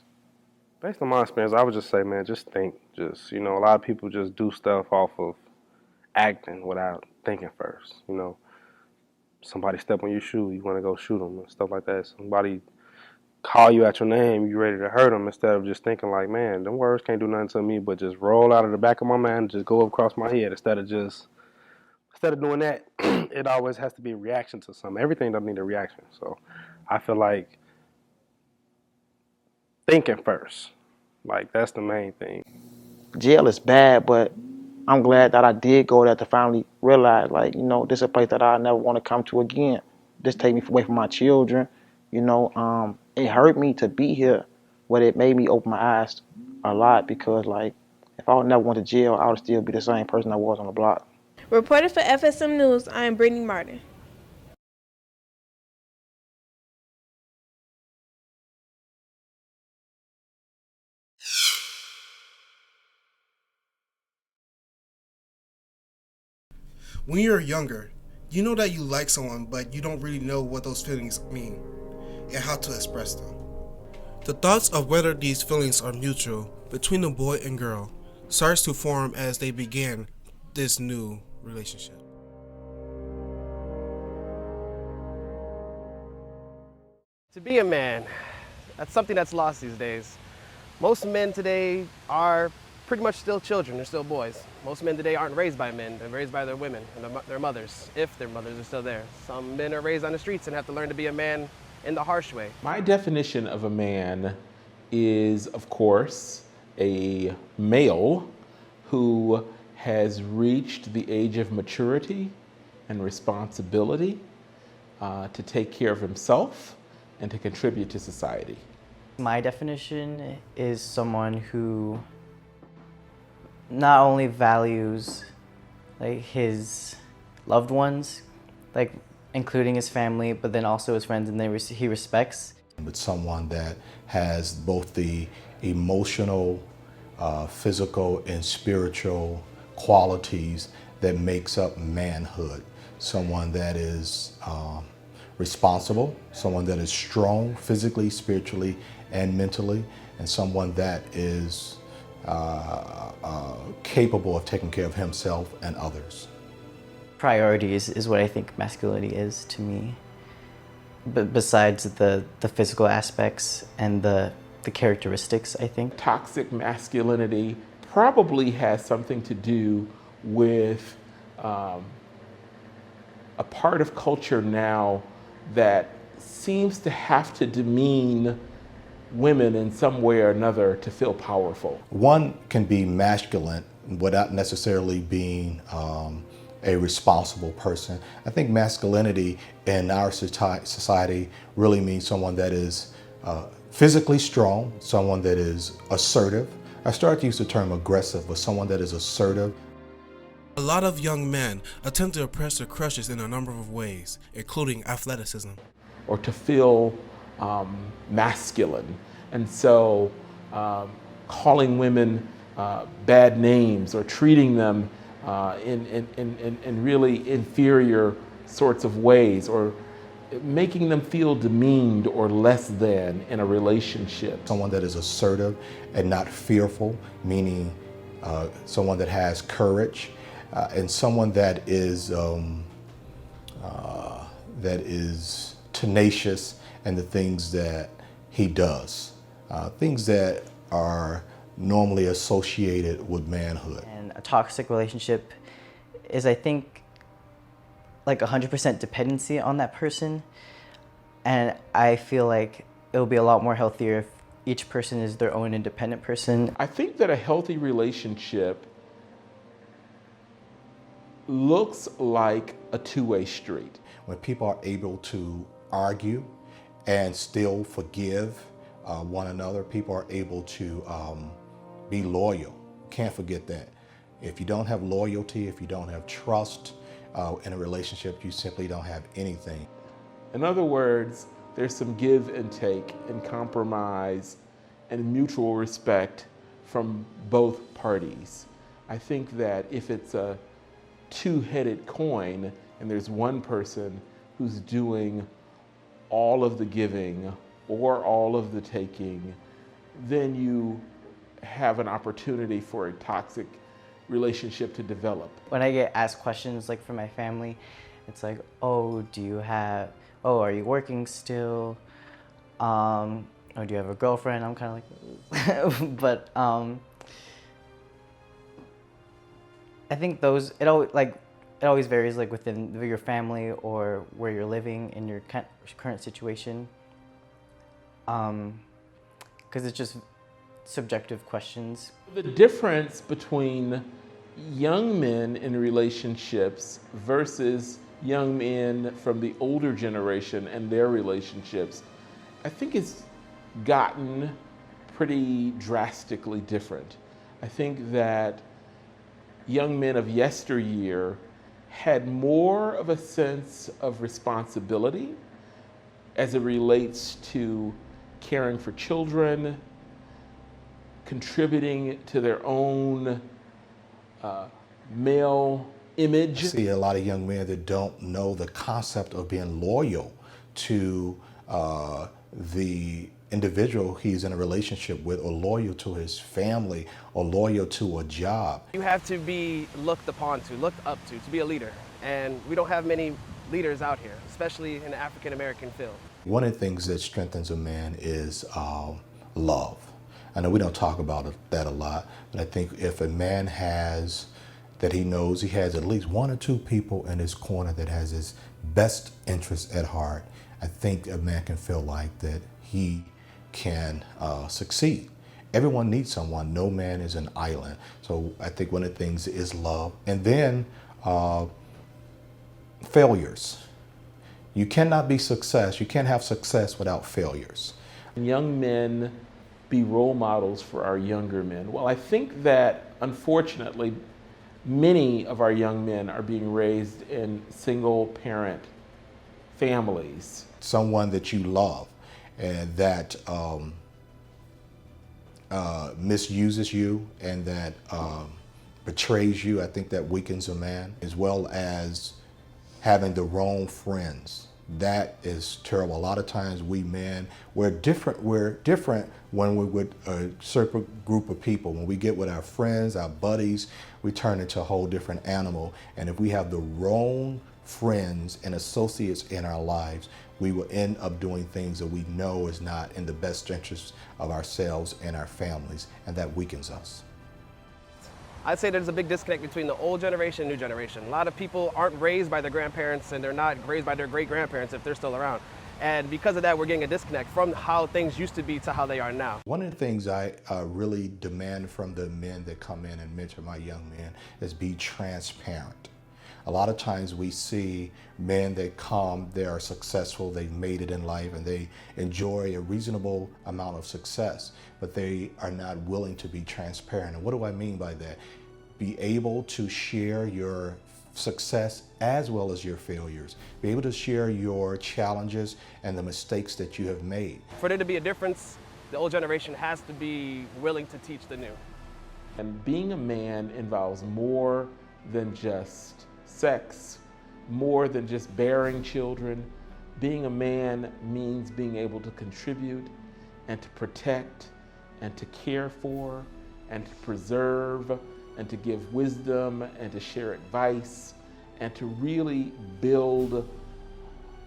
Based on my experience, I would just say, man, just think. A lot of people just do stuff off of acting without thinking first. Somebody step on your shoe, you want to go shoot them and stuff like that. Somebody call you out your name, you ready to hurt them, instead of just thinking like, man, them words can't do nothing to me, but just roll out of the back of my mind and just go across my head. Instead of doing that, it always has to be a reaction to something. Everything doesn't need a reaction. So I feel like thinking first, like that's the main thing. Jail is bad, but I'm glad that I did go there to finally realize, like, this is a place that I never want to come to again. This take me away from my children. It hurt me to be here, but it made me open my eyes a lot, because like if I would never went to jail, I would still be the same person I was on the block. Reporting for FSM News, I am Brittany Martin. When you're younger, you know that you like someone, but you don't really know what those feelings mean and how to express them. The thoughts of whether these feelings are mutual between the boy and girl starts to form as they begin this new relationship. To be a man, that's something that's lost these days. Most men today are pretty much still children, they're still boys. Most men today aren't raised by men, they're raised by their women and their mothers, if their mothers are still there. Some men are raised on the streets and have to learn to be a man in the harsh way. My definition of a man is, of course, a male who has reached the age of maturity and responsibility to take care of himself and to contribute to society. My definition is someone who not only values his loved ones, including his family, but then also his friends, and he respects. But someone that has both the emotional, physical, and spiritual qualities that makes up manhood. Someone that is responsible, someone that is strong physically, spiritually, and mentally, and someone that is capable of taking care of himself and others. Priority is what I think masculinity is to me. But besides the physical aspects and the characteristics, I think. Toxic masculinity probably has something to do with a part of culture now that seems to have to demean women in some way or another to feel powerful? One can be masculine without necessarily being a responsible person. I think masculinity in our society really means someone that is physically strong, someone that is assertive. I started to use the term aggressive, but someone that is assertive. A lot of young men attempt to impress their crushes in a number of ways, including athleticism. Or to feel masculine. And so calling women bad names or treating them in really inferior sorts of ways, or making them feel demeaned or less than in a relationship. Someone that is assertive and not fearful, meaning someone that has courage, and someone that is tenacious in the things that he does, things that are normally associated with manhood. And a toxic relationship is, I think, like 100% dependency on that person. And I feel like it will be a lot more healthier if each person is their own independent person. I think that a healthy relationship looks like a two-way street. When people are able to argue and still forgive one another, people are able to be loyal. Can't forget that. If you don't have loyalty, if you don't have trust in a relationship, you simply don't have anything. In other words, there's some give and take and compromise and mutual respect from both parties. I think that if it's a two-headed coin and there's one person who's doing all of the giving or all of the taking, then you have an opportunity for a toxic relationship to develop. When I get asked questions like from my family, it's like, oh, are you working still? Or do you have a girlfriend? I'm kind of like, but I think it always varies, like within your family or where you're living in your current situation. Because it's just subjective questions. The difference between young men in relationships versus young men from the older generation and their relationships, I think it's gotten pretty drastically different. I think that young men of yesteryear had more of a sense of responsibility as it relates to caring for children, contributing to their own male image. I see a lot of young men that don't know the concept of being loyal to the individual he's in a relationship with, or loyal to his family, or loyal to a job. You have to be looked upon to, looked up to be a leader. And we don't have many leaders out here, especially in the African American field. One of the things that strengthens a man is love. I know we don't talk about that a lot, but I think if a man he knows he has at least one or two people in his corner that has his best interest at heart, I think a man can feel like that he can succeed. Everyone needs someone. No man is an island. So I think one of the things is love. And then failures. You cannot be success. You can't have success without failures. Young men be role models for our younger men. Well, I think that unfortunately, many of our young men are being raised in single parent families. Someone that you love and that misuses you and that betrays you, I think that weakens a man, as well as having the wrong friends. That is terrible. A lot of times we men, we're different when we're with a certain group of people. When we get with our friends, our buddies, we turn into a whole different animal. And if we have the wrong friends and associates in our lives, we will end up doing things that we know is not in the best interest of ourselves and our families, and that weakens us. I'd say there's a big disconnect between the old generation and new generation. A lot of people aren't raised by their grandparents, and they're not raised by their great-grandparents if they're still around. And because of that, we're getting a disconnect from how things used to be to how they are now. One of the things I really demand from the men that come in and mentor my young men is be transparent. A lot of times we see men that come, they are successful, they've made it in life, and they enjoy a reasonable amount of success, but they are not willing to be transparent. And what do I mean by that? Be able to share your success as well as your failures. Be able to share your challenges and the mistakes that you have made. For there to be a difference, the old generation has to be willing to teach the new. And being a man involves more than just sex, more than just bearing children. Being a man means being able to contribute and to protect and to care for and to preserve and to give wisdom and to share advice and to really build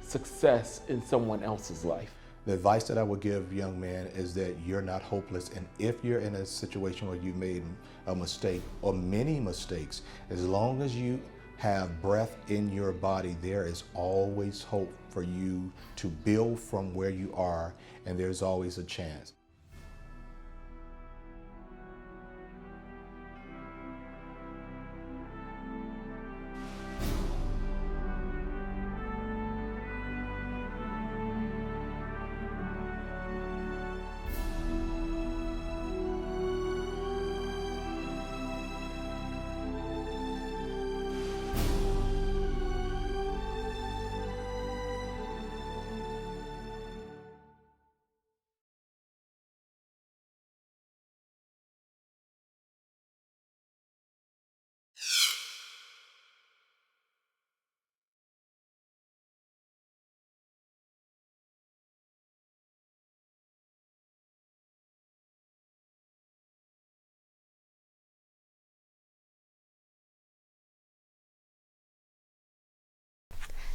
success in someone else's life. The advice that I would give young men is that you're not hopeless, and if you're in a situation where you made a mistake or many mistakes, as long as you have breath in your body, there is always hope for you to build from where you are, and there's always a chance.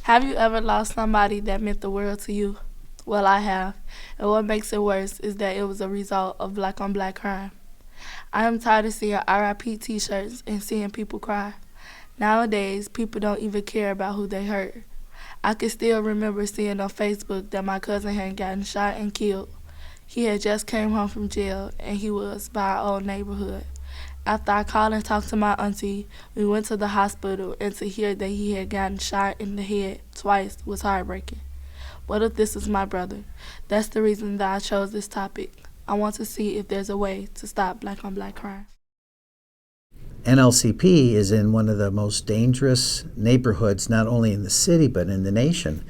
Have you ever lost somebody that meant the world to you? Well, I have, and what makes it worse is that it was a result of black-on-black crime. I am tired of seeing RIP t-shirts and seeing people cry. Nowadays, people don't even care about who they hurt. I can still remember seeing on Facebook that my cousin had gotten shot and killed. He had just came home from jail, and he was by our old neighborhood. After I called and talked to my auntie, we went to the hospital, and to hear that he had gotten shot in the head twice was heartbreaking. What if this is my brother? That's the reason that I chose this topic. I want to see if there's a way to stop black-on-black crime. NLCP is in one of the most dangerous neighborhoods, not only in the city, but in the nation.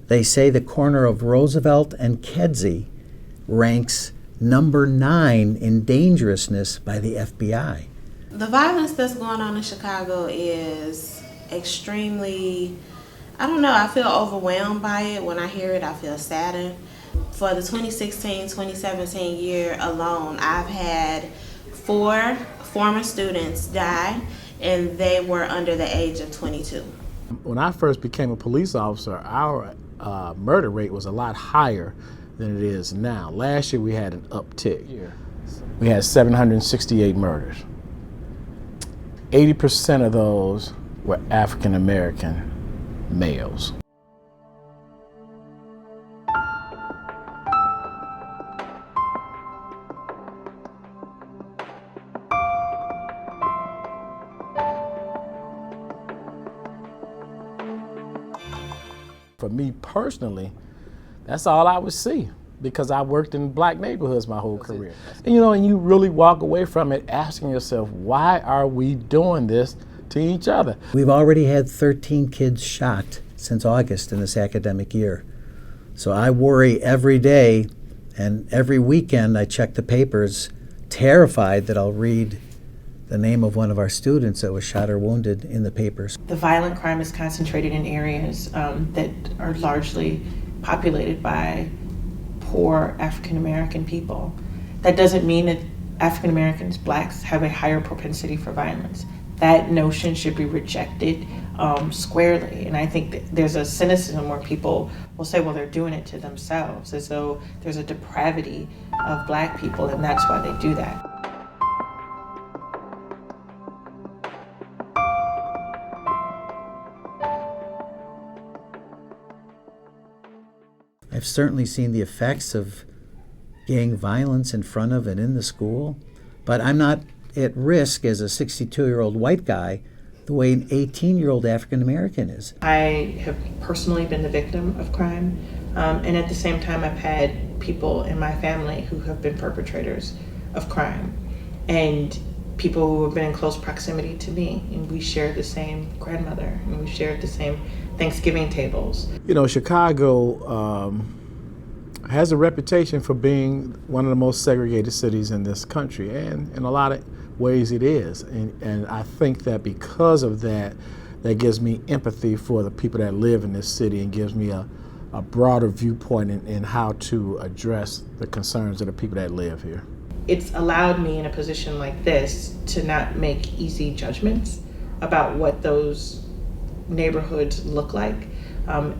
They say the corner of Roosevelt and Kedzie ranks number 9 in dangerousness by the FBI. The violence that's going on in Chicago is extremely, I don't know, I feel overwhelmed by it. When I hear it, I feel saddened. For the 2016-2017 year alone, I've had 4 former students die, and they were under the age of 22. When I first became a police officer, our murder rate was a lot higher than it is now. Last year we had an uptick. We had 768 murders. 80% of those were African American males. For me personally, that's all I would see, because I worked in black neighborhoods my whole career. And you really walk away from it asking yourself, why are we doing this to each other? We've already had 13 kids shot since August in this academic year. So I worry every day, and every weekend I check the papers, terrified that I'll read the name of one of our students that was shot or wounded in the papers. The violent crime is concentrated in areas that are largely populated by poor African American people. That doesn't mean that African Americans, blacks, have a higher propensity for violence. That notion should be rejected squarely. And I think that there's a cynicism where people will say, well, they're doing it to themselves, as though there's a depravity of black people, and that's why they do that. I've certainly seen the effects of gang violence in front of and in the school, but I'm not at risk as a 62-year-old white guy the way an 18-year-old African American is. I have personally been the victim of crime, and at the same time I've had people in my family who have been perpetrators of crime, and people who have been in close proximity to me, and we shared the same grandmother, and we shared the same Thanksgiving tables. You know, Chicago has a reputation for being one of the most segregated cities in this country, and in a lot of ways it is. And I think that because of that, that gives me empathy for the people that live in this city and gives me a broader viewpoint in how to address the concerns of the people that live here. It's allowed me in a position like this to not make easy judgments about what those neighborhoods look like.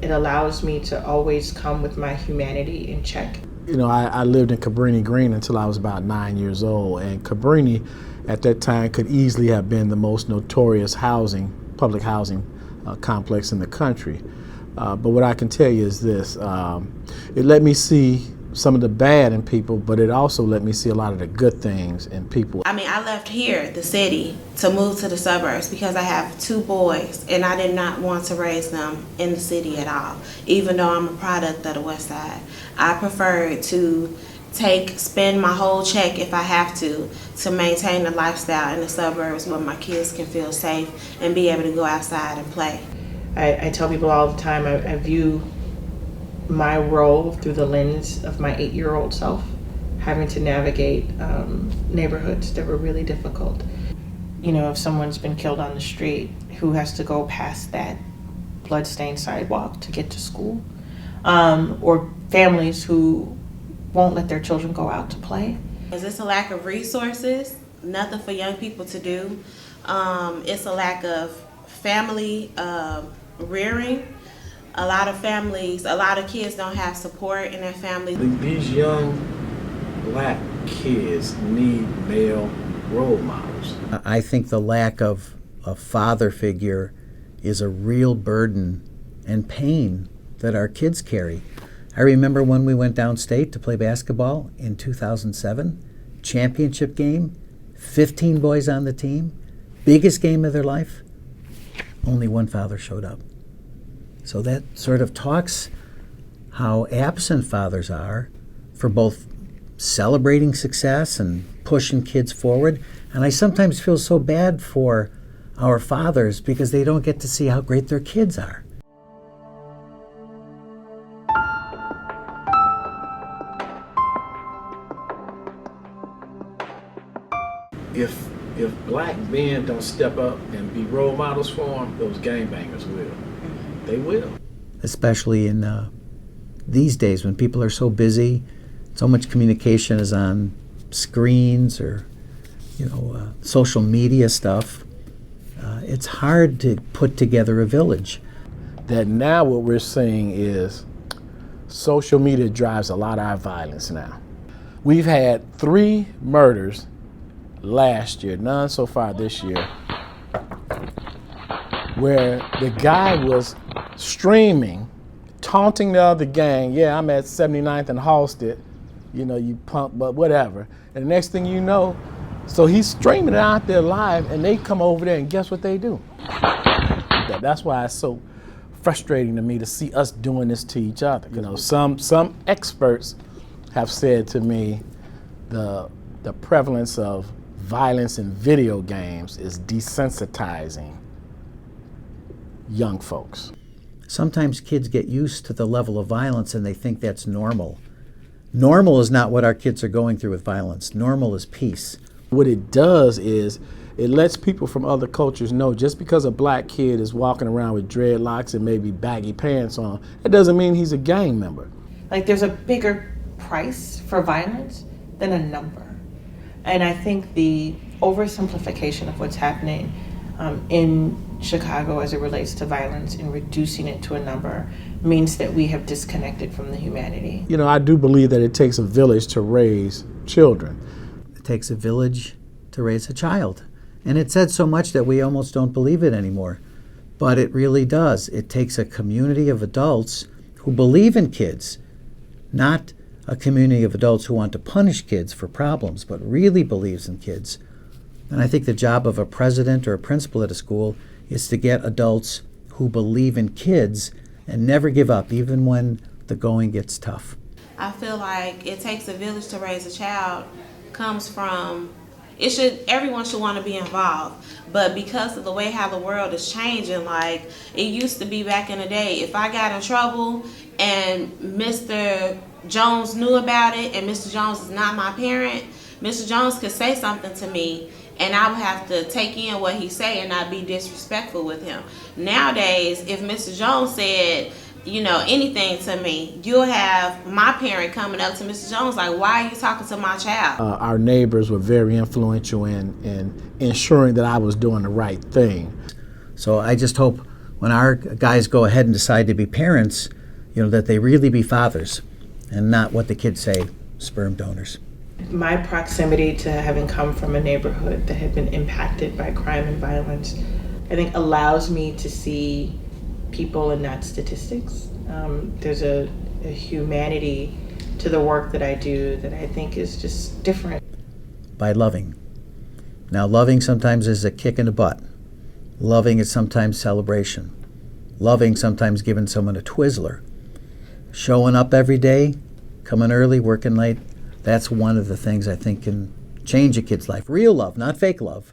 It allows me to always come with my humanity in check. You know, I lived in Cabrini Green until I was about 9 years old, and Cabrini at that time could easily have been the most notorious public housing complex in the country. But what I can tell you is this, it let me see some of the bad in people, but it also let me see a lot of the good things in people. I mean, I left here, the city, to move to the suburbs because I have 2 boys and I did not want to raise them in the city at all, even though I'm a product of the West Side. I prefer to spend my whole check if I have to maintain the lifestyle in the suburbs where my kids can feel safe and be able to go outside and play. I tell people all the time, I view my role through the lens of my 8-year-old self, having to navigate neighborhoods that were really difficult. You know, if someone's been killed on the street, who has to go past that bloodstained sidewalk to get to school? Or families who won't let their children go out to play. Is this a lack of resources? Nothing for young people to do. It's a lack of family rearing. A lot of kids don't have support in their family. These young black kids need male role models. I think the lack of a father figure is a real burden and pain that our kids carry. I remember when we went downstate to play basketball in 2007, championship game, 15 boys on the team, biggest game of their life, only one father showed up. So that sort of talks how absent fathers are for both celebrating success and pushing kids forward. And I sometimes feel so bad for our fathers because they don't get to see how great their kids are. If black men don't step up and be role models for them, those gangbangers will. They will. Especially in these days when people are so busy, so much communication is on screens or, social media stuff. It's hard to put together a village. That now what we're seeing is social media drives a lot of our violence now. We've had 3 murders last year, none so far this year, where the guy was streaming, taunting the other gang, yeah, I'm at 79th and Halsted, you punk, but whatever. And the next thing you know, so he's streaming it out there live, and they come over there and guess what they do? That's why it's so frustrating to me to see us doing this to each other. Some experts have said to me the prevalence of violence in video games is desensitizing young folks. Sometimes kids get used to the level of violence and they think that's normal. Normal is not what our kids are going through with violence. Normal is peace. What it does is it lets people from other cultures know just because a black kid is walking around with dreadlocks and maybe baggy pants on, it doesn't mean he's a gang member. Like, there's a bigger price for violence than a number. And I think the oversimplification of what's happening in Chicago as it relates to violence and reducing it to a number means that we have disconnected from the humanity. I do believe that it takes a village to raise children. It takes a village to raise a child. And it's said so much that we almost don't believe it anymore. But it really does. It takes a community of adults who believe in kids not a community of adults who want to punish kids for problems, but really believes in kids. And I think the job of a president or a principal at a school is to get adults who believe in kids and never give up, even when the going gets tough. I feel like it takes a village to raise a child comes from, everyone should want to be involved. But because of the way how the world is changing, like it used to be back in the day, if I got in trouble and Mr. Jones knew about it and Mr. Jones is not my parent, Mr. Jones could say something to me and I would have to take in what he say and not be disrespectful with him. Nowadays, if Mr. Jones said, anything to me, you'll have my parent coming up to Mr. Jones like, why are you talking to my child? Our neighbors were very influential in ensuring that I was doing the right thing. So I just hope when our guys go ahead and decide to be parents, that they really be fathers and not what the kids say, sperm donors. My proximity to having come from a neighborhood that had been impacted by crime and violence, I think allows me to see people and not statistics. There's a humanity to the work that I do that I think is just different. By loving. Now, loving sometimes is a kick in the butt. Loving is sometimes celebration. Loving sometimes giving someone a Twizzler. Showing up every day, coming early, working late, that's one of the things I think can change a kid's life. Real love, not fake love.